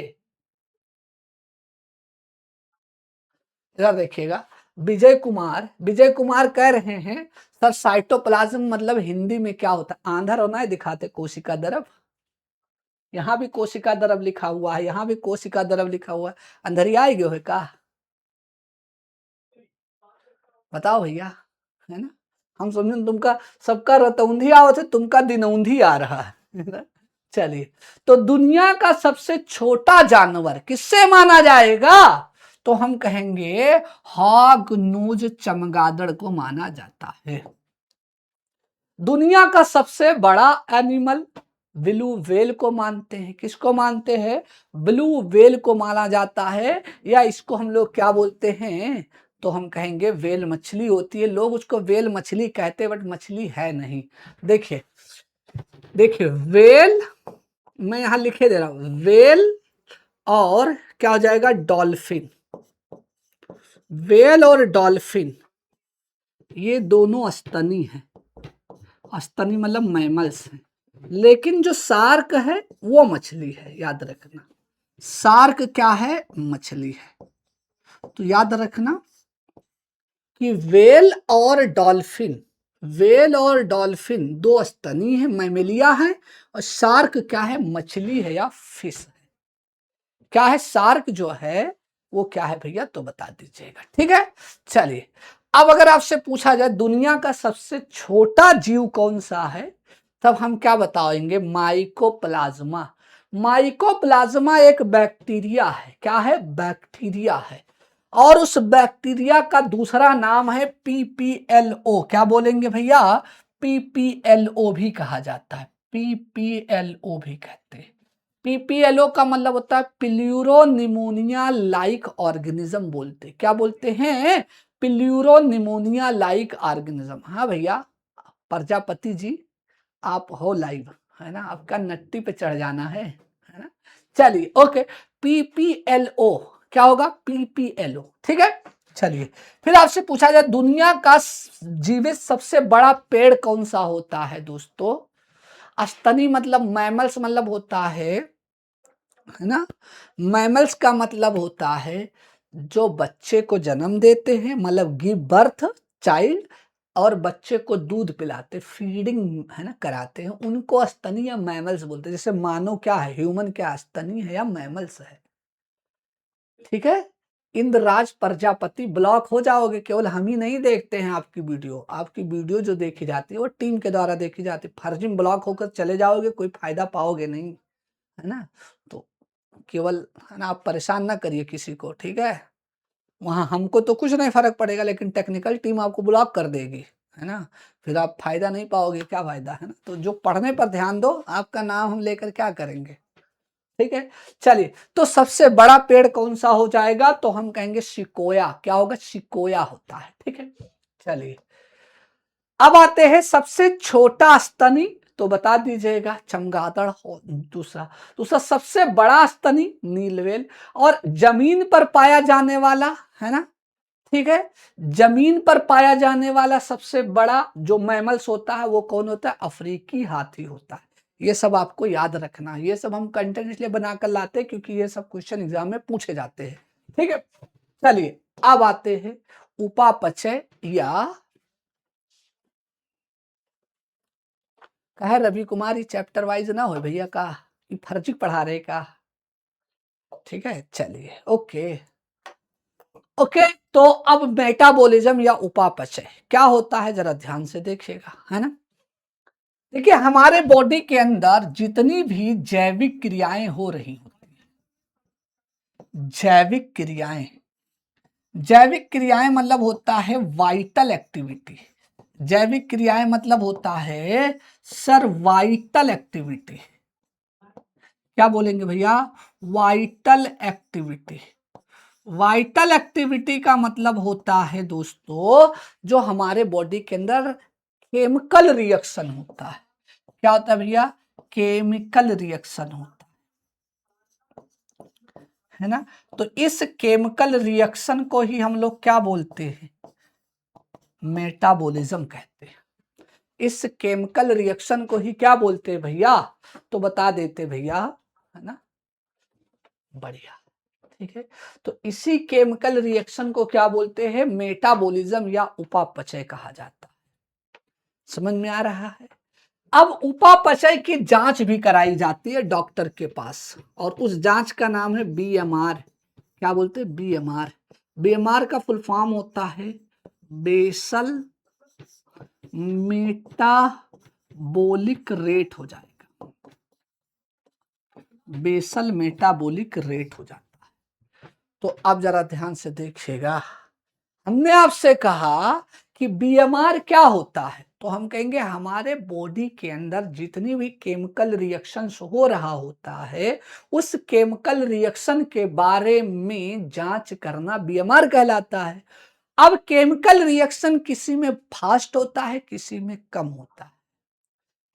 जरा देखिएगा, विजय कुमार कह रहे हैं सर साइटोप्लाज्म मतलब हिंदी में क्या होता है? आंधर होना है, दिखाते कोशिका द्रव, यहाँ भी कोशिका द्रव लिखा हुआ है, यहाँ भी कोशिका द्रव लिखा हुआ है, अंधरिया ही गयो है का? बताओ भैया, है ना? हम समझे तुमका सबका रतौंधी आवत है, तुमका दिनौंधी आ रहा है। चलिए, तो दुनिया का सबसे छोटा जानवर किससे माना जाएगा? तो हम कहेंगे हॉग नोज चमगादड़ को माना जाता है। दुनिया का सबसे बड़ा एनिमल ब्लू व्हेल को मानते हैं। किसको मानते हैं? ब्लू व्हेल को माना जाता है, या इसको हम लोग क्या बोलते हैं? तो हम कहेंगे व्हेल मछली होती है, लोग उसको व्हेल मछली कहते हैं, बट मछली है नहीं। देखिए देखिए, व्हेल मैं यहां लिखे दे रहा हूं, व्हेल और क्या हो जाएगा? डॉल्फिन। व्हेल और डॉल्फिन ये दोनों स्तनी हैं, स्तनी मतलब मैमल्स हैं, लेकिन जो शार्क है वो मछली है, याद रखना। शार्क क्या है? मछली है। तो याद रखना कि वेल और डॉल्फिन दो स्तनी है, मैमेलिया है, और शार्क क्या है? मछली है या फिश है। क्या है शार्क जो है वो क्या है भैया? तो बता दीजिएगा, ठीक है। चलिए, अब अगर आपसे पूछा जाए दुनिया का सबसे छोटा जीव कौन सा है, तब हम क्या बताएंगे? माइकोप्लाज्मा। माइकोप्लाज्मा एक बैक्टीरिया है। क्या है? बैक्टीरिया है। और उस बैक्टीरिया का दूसरा नाम है पीपीएलओ। क्या बोलेंगे भैया? पीपीएलओ भी कहा जाता है, पीपीएलओ भी कहते हैं। पीपीएलओ का मतलब होता है प्लूरोनिमोनिया लाइक ऑर्गेनिज्म बोलते। क्या बोलते हैं? Pleuropneumonia like organism. हाँ भैया, प्रजापति जी आप हो लाइव, है ना? आपका नट्टी पे चढ़ जाना है ना? चलिए, ओके, पीपीएलओ क्या होगा? पीपीएलओ, ठीक है। चलिए, फिर आपसे पूछा जाए दुनिया का जीवित सबसे बड़ा पेड़ कौन सा होता है? दोस्तों, स्तनी मतलब मैमल्स मतलब होता है ना? मैमल्स का मतलब होता है जो बच्चे को जन्म देते हैं, मतलब गिव बर्थ चाइल्ड, और बच्चे को दूध पिलाते, फीडिंग है ना कराते हैं, उनको स्तनी या मैमल्स बोलते हैं। जैसे मानव क्या है? ह्यूमन क्या स्तनी है या मैमल्स है? ठीक है। इंद्रराज प्रजापति ब्लॉक हो जाओगे, केवल हम ही नहीं देखते हैं आपकी वीडियो। आपकी वीडियो जो देखी जाती है वो टीम के द्वारा देखी जाती है। फर्जी ब्लॉक होकर चले जाओगे, कोई फायदा पाओगे नहीं, है ना? तो केवल है ना, आप परेशान ना करिए किसी को, ठीक है। वहां हमको तो कुछ नहीं फर्क पड़ेगा, लेकिन टेक्निकल टीम आपको ब्लॉक कर देगी, है ना? फिर आप फायदा नहीं पाओगे, क्या फायदा, है ना? तो जो पढ़ने पर ध्यान दो, आपका नाम हम लेकर क्या करेंगे, ठीक है। चलिए, तो सबसे बड़ा पेड़ कौन सा हो जाएगा? तो हम कहेंगे सिकोया। क्या होगा? सिकोया होता है, ठीक है। चलिए, अब आते हैं सबसे छोटा स्तनी, तो बता दीजिएगा चमगादड़ हो। दूसरा दूसरा सबसे बड़ा स्तनी नीलवेल। और जमीन पर पाया जाने वाला, है ना, ठीक है, जमीन पर पाया जाने वाला सबसे बड़ा जो मैमल्स होता है वो कौन होता है? अफ्रीकी हाथी होता है। ये सब आपको याद रखना, ये सब हम कंटेंट इसलिए बनाकर लाते हैं क्योंकि ये सब क्वेश्चन एग्जाम में पूछे जाते हैं, ठीक है। चलिए, अब आते हैं उपापचय या कहे रवि कुमार चैप्टर वाइज ना हो भैया का, फर्जी पढ़ा रहे का, ठीक है। चलिए, ओके ओके, तो अब मेटाबॉलिज्म या उपापचय क्या होता है, जरा ध्यान से देखिएगा, है ना। देखिए, हमारे बॉडी के अंदर जितनी भी जैविक क्रियाएं हो रही होती हैं, जैविक क्रियाएं मतलब होता है वाइटल एक्टिविटी। जैविक क्रियाएं मतलब होता है सर्वाइटल एक्टिविटी। क्या बोलेंगे भैया? Vital activity. वाइटल एक्टिविटी का मतलब होता है दोस्तों जो हमारे बॉडी के अंदर केमिकल रिएक्शन होता है। क्या होता है भैया, केमिकल रिएक्शन होता है ना। तो इस केमिकल रिएक्शन को ही हम लोग क्या बोलते हैं, मेटाबॉलिज्म कहते हैं। इस केमिकल रिएक्शन को ही क्या बोलते हैं भैया, तो बता देते भैया, है ना, बढ़िया, ठीक है। तो इसी केमिकल रिएक्शन को क्या बोलते हैं, मेटाबॉलिज्म या उपापचय कहा जाता है। समझ में आ रहा है। अब उपापचय की जांच भी कराई जाती है डॉक्टर के पास, और उस जांच का नाम है बीएमआर। क्या बोलते हैं, बीएमआर। बीएमआर का फुल फॉर्म होता है बेसल मेटाबोलिक रेट हो जाएगा, बेसल मेटाबोलिक रेट हो जाता है। तो अब जरा ध्यान से देखिएगा, हमने आपसे कहा कि बीएमआर क्या होता है, तो हम कहेंगे हमारे बॉडी के अंदर जितनी भी केमिकल रिएक्शंस हो रहा होता है, उस केमिकल रिएक्शन के बारे में जांच करना बीएमआर कहलाता है। अब केमिकल रिएक्शन किसी में फास्ट होता है, किसी में कम होता है,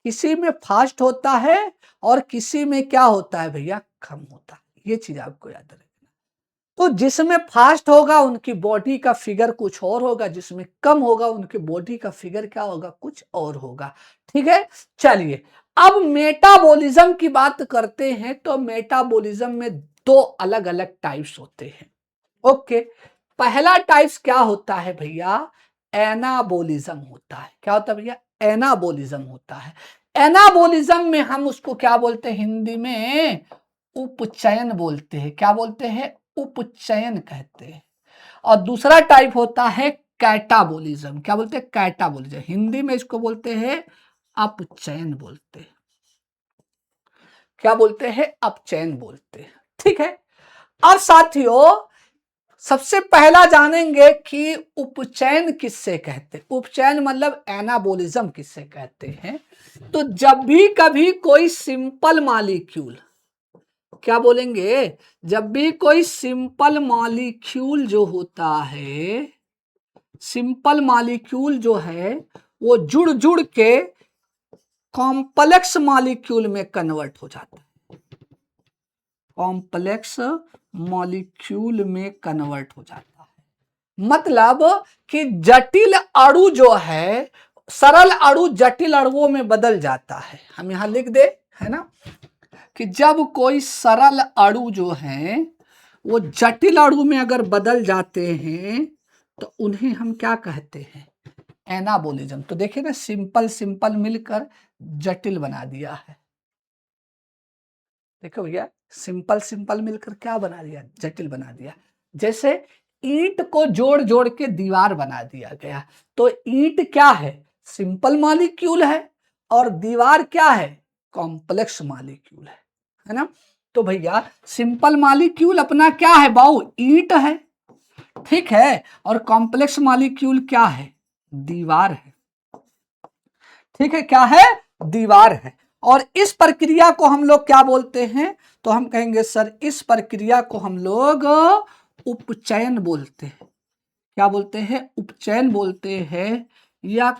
किसी में फास्ट होता है और किसी में क्या होता है भैया, कम होता है। ये चीज आपको याद रखना। तो जिसमें फास्ट होगा उनकी बॉडी का फिगर कुछ और होगा, जिसमें कम होगा उनकी बॉडी का फिगर क्या होगा, कुछ और होगा। ठीक है, चलिए अब मेटाबॉलिज्म की बात करते हैं। तो मेटाबॉलिज्म में दो अलग अलग टाइप्स होते हैं। ओके, पहला टाइप्स क्या होता है भैया, एनाबोलिज्म होता है। क्या होता है भैया, एनाबोलिज्म होता है। एनाबोलिज्म में हम उसको क्या बोलते हैं, हिंदी में उपचयन बोलते हैं। क्या बोलते हैं, उपचयन कहते हैं। और दूसरा टाइप होता है कैटाबोलिज्म। क्या बोलते हैं, कैटाबोलिज्म। हिंदी में इसको बोलते हैं अपचयन बोलते हैं। क्या बोलते हैं, अपचयन बोलते हैं। ठीक है, अब साथियों सबसे पहला जानेंगे कि उपचयन किससे कहते हैं। उपचयन मतलब एनाबोलिज्म किससे कहते हैं। तो जब भी कभी कोई सिंपल मॉलिक्यूल, क्या बोलेंगे, जब भी कोई सिंपल मॉलिक्यूल जो होता है, सिंपल मॉलिक्यूल जो है वो जुड़ जुड़ के कॉम्प्लेक्स मॉलिक्यूल में कन्वर्ट हो जाता है, कॉम्प्लेक्स मॉलिक्यूल में कन्वर्ट हो जाता है। मतलब कि जटिल अणु जो है, सरल अणु जटिल अणुओं में बदल जाता है। हम यहां लिख दे, है ना, कि जब कोई सरल अणु जो है वो जटिल अणु में अगर बदल जाते हैं तो उन्हें हम क्या कहते हैं, एनाबोलिज्म। तो देखिए ना, सिंपल सिंपल मिलकर जटिल बना दिया है। देखो भैया, सिंपल सिंपल मिलकर क्या बना दिया, जटिल बना दिया। जैसे ईंट को जोड़ जोड़ के दीवार बना दिया गया। तो ईंट क्या है, सिंपल मॉलिक्यूल है, और दीवार क्या है, कॉम्प्लेक्स मॉलिक्यूल है ना। तो भैया सिंपल मॉलिक्यूल अपना क्या है बाऊ, ईंट है, ठीक है, और कॉम्प्लेक्स मॉलिक्यूल क्या है, दीवार है। ठीक है, क्या है, दीवार है। और इस प्रक्रिया को हम लोग क्या बोलते हैं, तो हम कहेंगे सर इस प्रक्रिया को हम लोग उपचयन बोलते हैं। क्या बोलते हैं, उपचयन बोलते हैं, या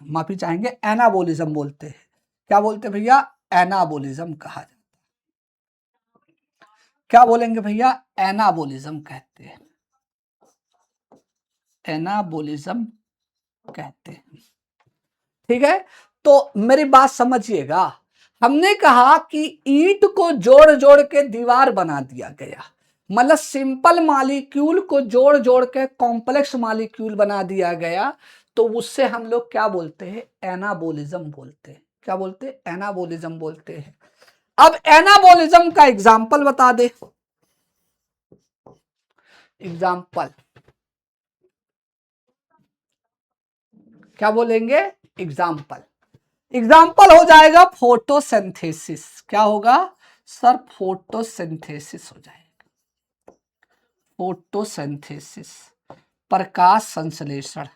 माफी चाहेंगे, एनाबोलिज्म बोलते हैं। क्या बोलते हैं भैया, एनाबोलिज्म कहा जाता है। क्या बोलेंगे भैया, एनाबोलिज्म कहते हैं, एनाबोलिज्म कहते हैं। ठीक है, तो मेरी बात समझिएगा। हमने कहा कि ईंट को जोड़ जोड़ के दीवार बना दिया गया, मतलब सिंपल मॉलिक्यूल को जोड़ जोड़ के कॉम्प्लेक्स मॉलिक्यूल बना दिया गया। तो उससे हम लोग क्या बोलते हैं, एनाबोलिज्म बोलते हैं। क्या बोलते हैं, एनाबोलिज्म बोलते हैं। अब एनाबोलिज्म का एग्जाम्पल बता दे, एग्जाम्पल क्या बोलेंगे, एग्जाम्पल। एग्जाम्पल हो जाएगा फोटोसिंथेसिस। क्या होगा सर, फोटोसिंथेसिस हो जाएगा, फोटोसिंथेसिस, प्रकाश संश्लेषण,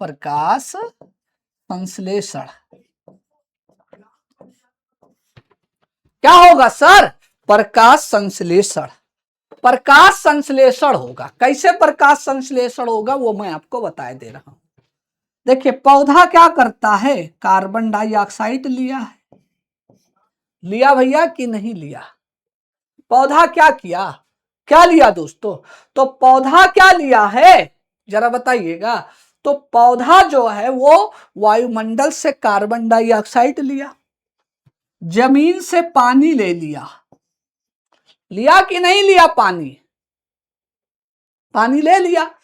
प्रकाश संश्लेषण। क्या होगा सर, प्रकाश संश्लेषण, प्रकाश संश्लेषण होगा। कैसे प्रकाश संश्लेषण होगा वो मैं आपको बता दे रहा हूं। देखिए पौधा क्या करता है, कार्बन डाइऑक्साइड लिया है, लिया भैया कि नहीं लिया? पौधा क्या किया, क्या लिया दोस्तों? तो पौधा क्या लिया है जरा बताइएगा। तो पौधा जो है वो वायुमंडल से कार्बन डाइऑक्साइड लिया, जमीन से पानी ले लिया, लिया कि नहीं लिया? पानी, पानी ले लिया।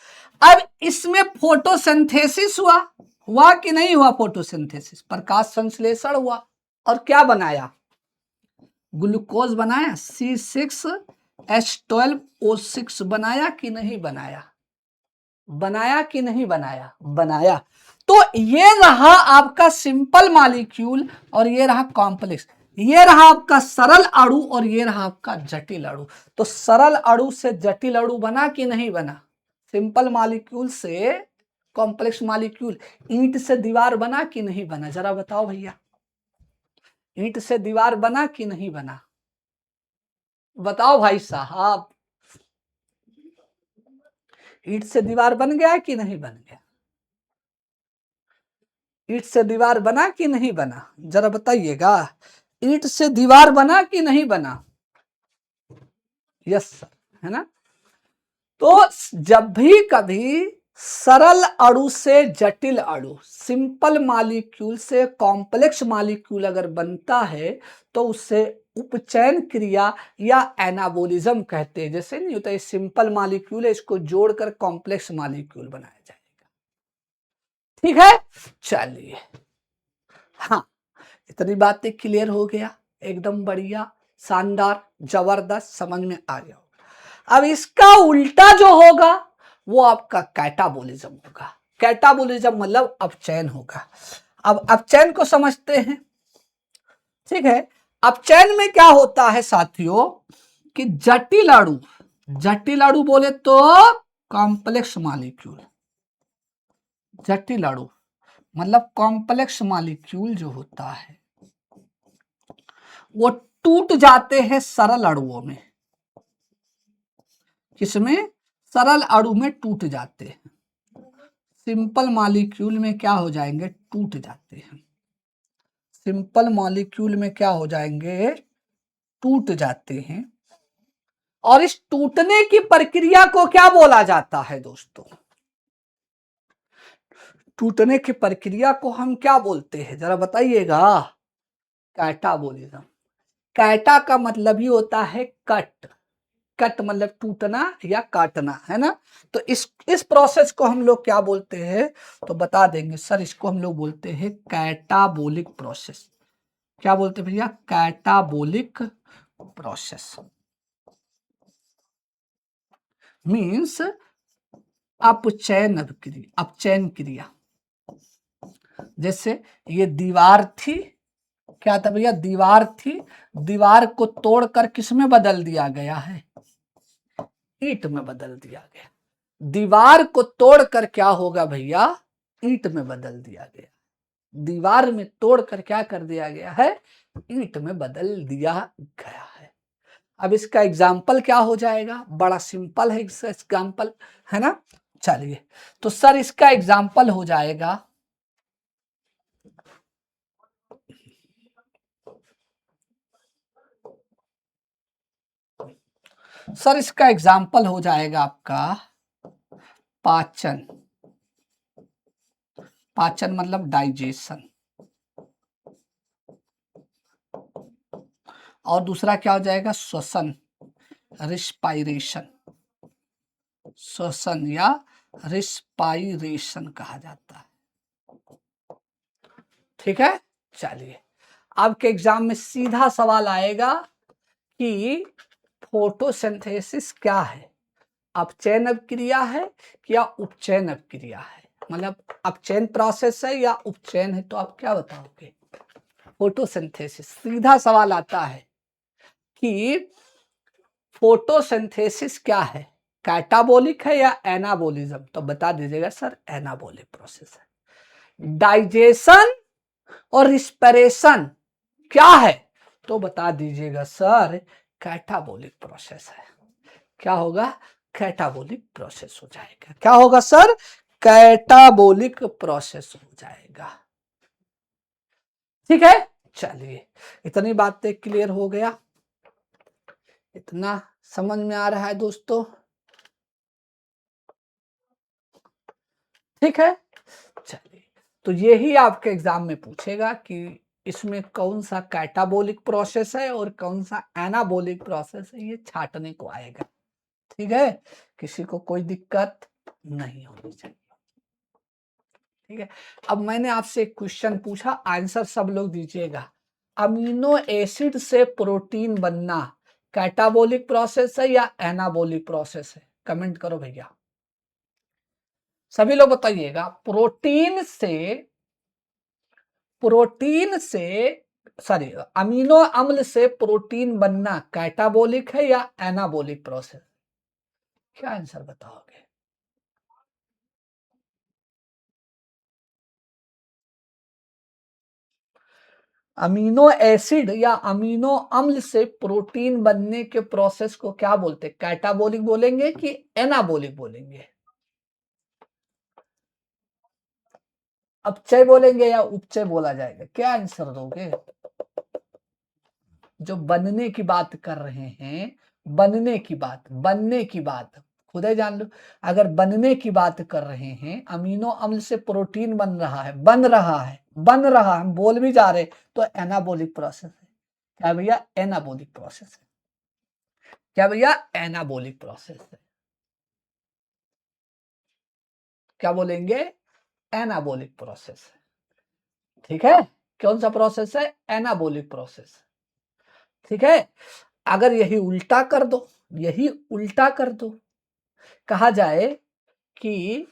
अब इसमें फोटोसिंथेसिस हुआ, हुआ कि नहीं हुआ? फोटोसिंथेसिस, प्रकाश संश्लेषण हुआ, और क्या बनाया? ग्लूकोज बनाया, C6H12O6 बनाया कि नहीं बनाया? बनाया कि नहीं बनाया? बनाया। तो ये रहा आपका सिंपल मॉलिक्यूल और ये रहा कॉम्प्लेक्स, ये रहा आपका सरल अणु और ये रहा आपका जटिल अणु। तो सरल अणु से जटिल अणु बना कि नहीं बना? सिंपल मॉलिक्यूल से कॉम्प्लेक्स मॉलिक्यूल। ईंट से दीवार बना कि नहीं बना? जरा बताओ भैया, ईंट से दीवार बना कि नहीं बना? बताओ भाई साहब, ईंट से दीवार बन गया कि नहीं बन गया? ईंट से दीवार बना कि नहीं बना? जरा बताइएगा, ईंट से दीवार बना कि नहीं बना? यस सर, है ना? तो जब भी कभी सरल अणु से जटिल अणु, सिंपल मॉलिक्यूल से कॉम्प्लेक्स मॉलिक्यूल अगर बनता है तो उससे उपचयन क्रिया या एनाबोलिज्म कहते हैं। जैसे नहीं होता, ये सिंपल मॉलिक्यूल है, इसको जोड़कर कॉम्प्लेक्स मॉलिक्यूल बनाया जाएगा। ठीक है, चलिए, हाँ, इतनी बातें क्लियर हो गया, एकदम बढ़िया, शानदार, जबरदस्त, समझ में आ गया। अब इसका उल्टा जो होगा वो आपका कैटाबोलिज्म होगा। कैटाबोलिज्म मतलब अपचयन होगा। अब अपचयन को समझते हैं, ठीक है? अपचयन में क्या होता है साथियों कि जटिल अणु, जटिल अणु बोले तो कॉम्प्लेक्स मॉलिक्यूल, जटिल अणु मतलब कॉम्प्लेक्स मॉलिक्यूल जो होता है वो टूट जाते हैं सरल अणुओं में। किसमें? सरल अणु में टूट जाते हैं। सिंपल मॉलिक्यूल में क्या हो जाएंगे? टूट जाते हैं। सिंपल मॉलिक्यूल में क्या हो जाएंगे? टूट जाते हैं। और इस टूटने की प्रक्रिया को क्या बोला जाता है दोस्तों? टूटने की प्रक्रिया को हम क्या बोलते हैं, जरा बताइएगा? कैटाबोलिज्म। कैटा का मतलब ही होता है कट, कट मतलब टूटना या काटना, है ना? तो इस प्रोसेस को हम लोग क्या बोलते हैं? तो बता देंगे सर, इसको हम लोग बोलते हैं कैटाबोलिक प्रोसेस। क्या बोलते हैं भैया? कैटाबोलिक प्रोसेस मीन्स अपचयन क्रिया, अपचयन क्रिया। जैसे ये दीवार थी, क्या था भैया? दीवार थी, दीवार को तोड़कर किस में बदल दिया गया है? ईंट में बदल दिया गया। दीवार को तोड़कर क्या होगा भैया? ईंट में बदल दिया गया। दीवार में तोड़कर क्या कर दिया गया है? ईंट में बदल दिया गया है। अब इसका एग्जाम्पल क्या हो जाएगा? बड़ा सिंपल है इसका एग्जाम्पल, है ना? चलिए, तो सर इसका एग्जाम्पल हो जाएगा, सर इसका एग्जाम्पल हो जाएगा आपका पाचन। पाचन मतलब डाइजेशन। और दूसरा क्या हो जाएगा? श्वसन, रिस्पायरेशन। श्वसन या रिस्पायरेशन कहा जाता है। ठीक है, चलिए, आपके एग्जाम में सीधा सवाल आएगा कि फोटोसिंथेसिस क्या है? अपचयन क्रिया है या उपचयन क्रिया है? मतलब अपचयन प्रोसेस है या उपचयन है? तो आप क्या बताओगे? फोटोसिंथेसिस। सीधा सवाल आता है कि फोटोसिंथेसिस क्या है, कैटाबोलिक है या एनाबोलिज्म? तो बता दीजिएगा सर, एनाबोलिक प्रोसेस है। डाइजेशन और रिस्पिरेशन क्या है? तो बता दीजिएगा सर, कैटाबोलिक प्रोसेस है। क्या होगा? कैटाबोलिक प्रोसेस हो जाएगा। क्या होगा सर? कैटाबोलिक प्रोसेस हो जाएगा। ठीक है, चलिए इतनी बातें क्लियर हो गया, इतना समझ में आ रहा है दोस्तों? ठीक है, चलिए तो यही आपके एग्जाम में पूछेगा कि इसमें कौन सा कैटाबोलिक प्रोसेस है और कौन सा एनाबोलिक प्रोसेस है, ये छाटने को आएगा। ठीक है, किसी को कोई दिक्कत नहीं होनी चाहिए। ठीक है, अब मैंने आपसे एक क्वेश्चन पूछा, आंसर सब लोग दीजिएगा। अमीनो एसिड से प्रोटीन बनना कैटाबोलिक प्रोसेस है या एनाबोलिक प्रोसेस है? कमेंट करो भैया, सभी लोग बताइएगा। प्रोटीन से सॉरी अमीनो अम्ल से प्रोटीन बनना कैटाबोलिक है या एनाबोलिक प्रोसेस? क्या आंसर बताओगे? अमीनो एसिड या अमीनो अम्ल से प्रोटीन बनने के प्रोसेस को क्या बोलते हैं? कैटाबोलिक बोलेंगे कि एनाबोलिक बोलेंगे? अपचय बोलेंगे या उपचय बोला जाएगा? क्या आंसर दोगे? जो बनने की बात कर रहे हैं, बनने की बात खुद ही जान लो। अगर बनने की बात कर रहे हैं, अमीनो अम्ल से प्रोटीन बन रहा है, बन रहा हम बोल भी जा रहे, तो एनाबोलिक प्रोसेस है। क्या भैया? एनाबोलिक प्रोसेस है। क्या भैया? एनाबोलिक प्रोसेस है। क्या बोलेंगे? एनाबोलिक प्रोसेस है। ठीक है, कौन सा प्रोसेस है? Anabolic process. ठीक है, अगर यही उल्टा कर दो, यही उल्टा कर दो, कहा जाए कि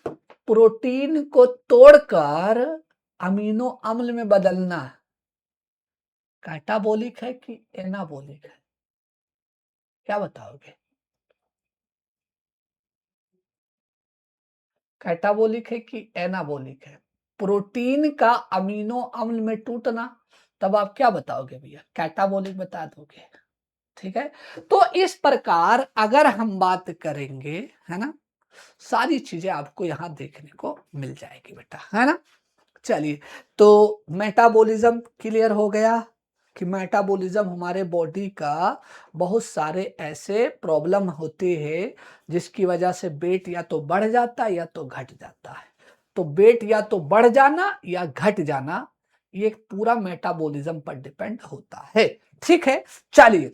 प्रोटीन को तोड़कर अमीनो अम्ल में बदलना कैटाबोलिक है कि एनाबोलिक है? क्या बताओगे? कैटाबोलिक है कि एनाबोलिक है? प्रोटीन का अमीनो अम्ल में टूटना, तब आप क्या बताओगे भैया? कैटाबोलिक बता दोगे। ठीक है, तो इस प्रकार अगर हम बात करेंगे, है ना, सारी चीजें आपको यहां देखने को मिल जाएगी बेटा, है ना। चलिए, तो मेटाबॉलिज्म क्लियर हो गया कि मेटाबॉलिज्म हमारे बॉडी का बहुत सारे ऐसे प्रॉब्लम होते हैं जिसकी वजह से वेट या तो बढ़ जाता है या तो घट जाता है। तो वेट या तो बढ़ जाना या घट जाना, ये पूरा मेटाबॉलिज्म पर डिपेंड होता है। ठीक है, चलिए,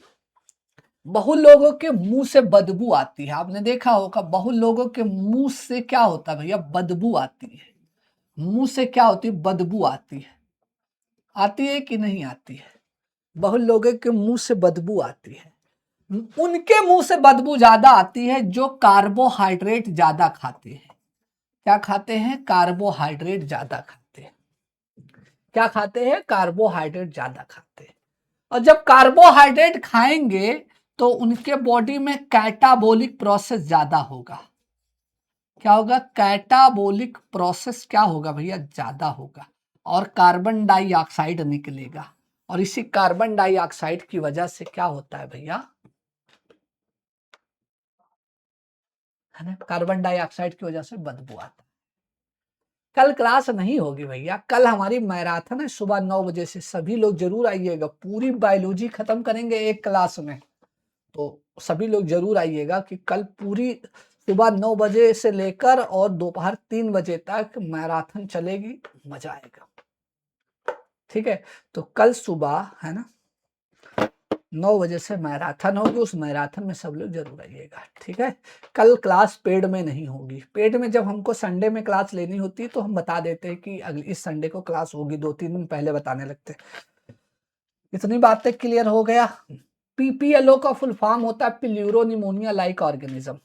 बहुत लोगों के मुंह से बदबू आती है, आपने देखा होगा, बहुत लोगों के मुंह से क्या होता है भैया? बदबू आती है। मुंह से क्या होती है? बदबू आती है। आती है कि नहीं आती है? बहुत लोगों के मुंह से बदबू आती है। उनके मुंह से बदबू ज्यादा आती है जो कार्बोहाइड्रेट ज्यादा खाते हैं। क्या खाते हैं? कार्बोहाइड्रेट ज्यादा खाते हैं। क्या खाते हैं? कार्बोहाइड्रेट ज्यादा खाते हैं। और जब कार्बोहाइड्रेट खाएंगे तो उनके बॉडी में कैटाबोलिक प्रोसेस ज्यादा होगा। क्या होगा? कैटाबोलिक प्रोसेस क्या होगा भैया? ज्यादा होगा, और कार्बन डाइऑक्साइड निकलेगा। और इसी कार्बन डाइऑक्साइड की वजह से क्या होता है भैया? है ना, कार्बन डाइऑक्साइड की वजह से बदबू आता है। कल क्लास नहीं होगी भैया, कल हमारी मैराथन है सुबह 9 बजे से, सभी लोग जरूर आइएगा। पूरी बायोलॉजी खत्म करेंगे एक क्लास में, तो सभी लोग जरूर आइएगा कि कल पूरी सुबह 9 बजे से लेकर और दोपहर 3 बजे तक मैराथन चलेगी, मजा आएगा। ठीक है, तो कल सुबह, है ना, 9 बजे से मैराथन होगी, उस मैराथन में सब लोग जरूर आइएगा। ठीक है, कल क्लास पेड में नहीं होगी। पेड में जब हमको संडे में क्लास लेनी होती है तो हम बता देते हैं कि अगले इस संडे को क्लास होगी, 2-3 दिन पहले बताने लगते। इतनी बातें क्लियर हो गया। पीपीएलओ का फुल फॉर्म होता है प्यूरो निमोनिया लाइक ऑर्गेनिज्म।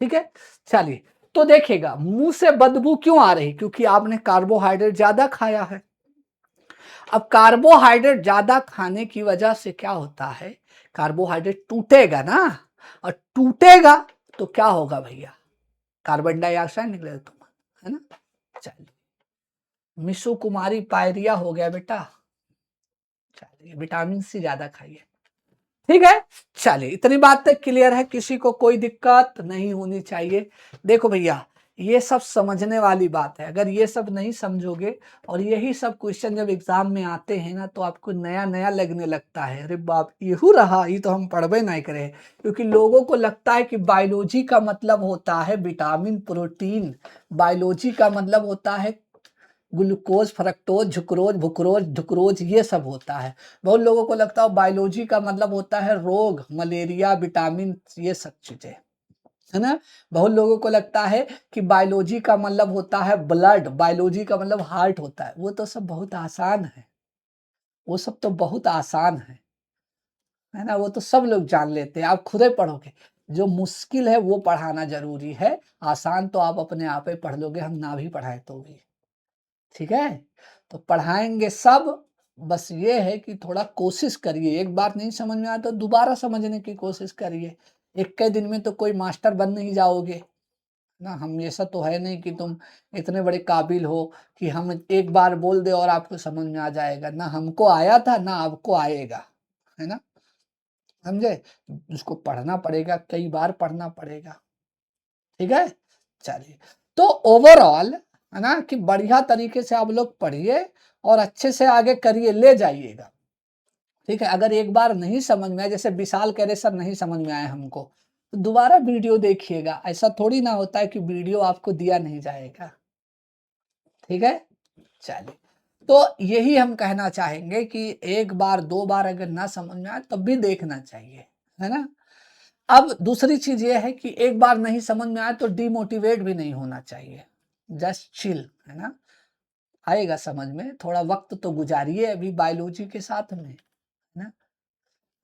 ठीक है, चलिए, तो देखिएगा मुंह से बदबू क्यों आ रही? क्योंकि आपने कार्बोहाइड्रेट ज्यादा खाया है। अब कार्बोहाइड्रेट ज्यादा खाने की वजह से क्या होता है? कार्बोहाइड्रेट टूटेगा ना, और टूटेगा तो क्या होगा भैया? कार्बन डाइऑक्साइड निकलेगा, तुम, है ना। चलिए, मिशु कुमारी पायरिया हो गया बेटा। चलिए, विटामिन सी ज्यादा खाइए। ठीक है, चलिए, इतनी बात तक क्लियर है, किसी को कोई दिक्कत नहीं होनी चाहिए। देखो भैया, ये सब समझने वाली बात है। अगर ये सब नहीं समझोगे और यही सब क्वेश्चन जब एग्जाम में आते हैं ना तो आपको नया नया लगने लगता है, अरे बाप यहू रहा, ये तो हम पढ़बे नहीं करे। क्योंकि लोगों को लगता है कि बायोलॉजी का मतलब होता है विटामिन प्रोटीन, बायोलॉजी का मतलब होता है ग्लूकोज फ्रक्टोज झुक्रोज भुक्रोज ढुक्रोज, ये सब होता है। बहुत लोगों को लगता है बायोलॉजी का मतलब होता है रोग, मलेरिया, विटामिन, ये सब चीजें, है ना। बहुत लोगों को लगता है कि बायोलॉजी का मतलब होता है ब्लड, बायोलॉजी का मतलब हार्ट होता है। वो तो सब बहुत आसान है, वो सब तो बहुत आसान है ना, वो तो सब लोग जान लेते हैं, आप खुद ही पढ़ोगे। जो मुश्किल है वो पढ़ाना जरूरी है, आसान तो आप अपने आप ही पढ़ लोगे, हम ना भी पढ़ाए तो भी। ठीक है, तो पढ़ाएंगे सब, बस ये है कि थोड़ा कोशिश करिए, एक बार नहीं समझ में आया तो दोबारा समझने की कोशिश करिए। एक के दिन में तो कोई मास्टर बन नहीं जाओगे ना, हम ऐसा तो है नहीं कि तुम इतने बड़े काबिल हो कि हम एक बार बोल दे और आपको समझ में आ जाएगा, ना हमको आया था ना आपको आएगा, है ना, समझे। उसको पढ़ना पड़ेगा, कई बार पढ़ना पड़ेगा। ठीक है, चलिए, तो ओवरऑल है ना कि बढ़िया तरीके से आप लोग पढ़िए और अच्छे से आगे करिए, ले जाइएगा। ठीक है, अगर एक बार नहीं समझ में आए, जैसे विशाल कह रहे सर नहीं समझ में आया हमको, तो दोबारा वीडियो देखिएगा। ऐसा थोड़ी ना होता है कि वीडियो आपको दिया नहीं जाएगा। ठीक है, चलिए, तो यही हम कहना चाहेंगे कि एक बार दो बार अगर ना समझ में आए तब भी देखना चाहिए, है ना। अब दूसरी चीज ये है कि एक बार नहीं समझ में आए तो डिमोटिवेट भी नहीं होना चाहिए, जस्ट चिल, है ना। आएगा समझ में, थोड़ा वक्त तो गुजारिए अभी बायोलॉजी के साथ में, है ना।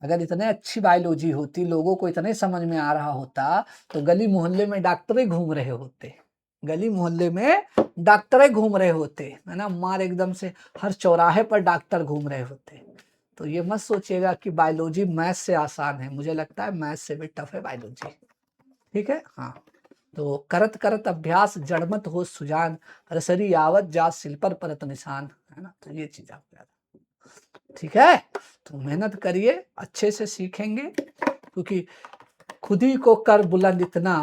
अगर इतने अच्छी बायोलॉजी होती, लोगों को इतने समझ में आ रहा होता, तो गली मोहल्ले में डॉक्टर घूम रहे होते, गली मोहल्ले में डॉक्टर घूम रहे होते, है ना, मार एकदम से हर चौराहे पर डॉक्टर घूम रहे होते। तो ये मत सोचिएगा कि बायोलॉजी मैथ्स से आसान है, मुझे लगता है मैथ्स से भी टफ है बायोलॉजी। ठीक है, हाँ, तो करत करत अभ्यास जड़मत हो सुजान, रसरी आवत जा सिल पर परत निशान, है ना, तो ये चीज आपको याद। ठीक है, तो मेहनत करिए, अच्छे से सीखेंगे, क्योंकि खुद ही को कर बुलंद इतना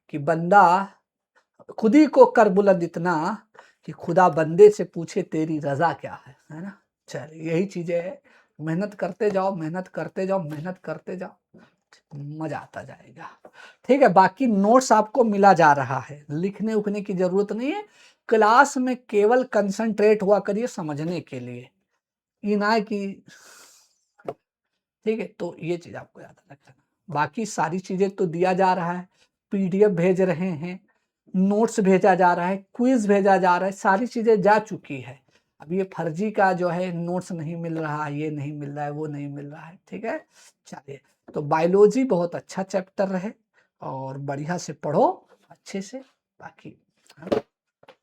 कि बंदा, खुद ही को कर बुलंद इतना कि खुदा बंदे से पूछे तेरी रजा क्या है ना। चलिए, यही चीजें है, मेहनत करते जाओ, मेहनत करते जाओ, मेहनत करते जाओ, मजा आता जाएगा। ठीक है, बाकी नोट्स आपको मिला जा रहा है, लिखने उखने की जरूरत नहीं है, क्लास में केवल कंसंट्रेट हुआ करिए समझने के लिए, ये ना कि, ठीक है, तो ये चीज आपको याद रखना। बाकी सारी चीजें तो दिया जा रहा है, पीडीएफ भेज रहे हैं, नोट्स भेजा जा रहा है, क्विज भेजा जा रहा है, सारी चीजें जा चुकी है। अब ये फर्जी का जो है नोट्स नहीं मिल रहा, ये नहीं मिल रहा है, वो नहीं मिल रहा है। ठीक है, चलिए, तो बायोलॉजी बहुत अच्छा चैप्टर है और बढ़िया से पढ़ो अच्छे से। बाकी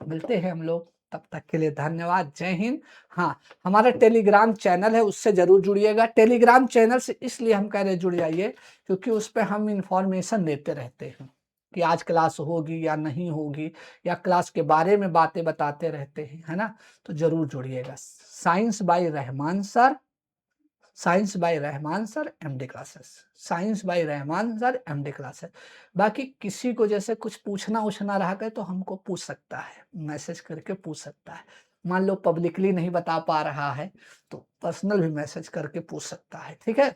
मिलते हैं हम लोग, तब तक के लिए धन्यवाद, जय हिंद। हाँ, हमारा टेलीग्राम चैनल है, उससे जरूर जुड़िएगा। टेलीग्राम चैनल से इसलिए हम कह रहे जुड़ जाइए क्योंकि उस पर हम इंफॉर्मेशन देते रहते हैं कि आज क्लास होगी या नहीं होगी, या क्लास के बारे में बातें बताते रहते हैं, है ना। तो जरूर जुड़िएगा। Science by Rahman sir, science by Rahman sir MD classes, science by Rahman sir MD classes. बाकी किसी को जैसे कुछ पूछना उछना रहा है तो हमको पूछ सकता है, मैसेज करके पूछ सकता है। मान लो पब्लिकली नहीं बता पा रहा है तो पर्सनल भी मैसेज करके पूछ सकता है। ठीक है,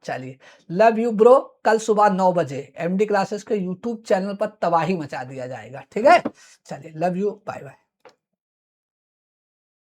चलिए, लव यू ब्रो। कल सुबह 9 बजे एमडी क्लासेस के यूट्यूब चैनल पर तबाही मचा दिया जाएगा। ठीक है, चलिए, लव यू, बाय बाय।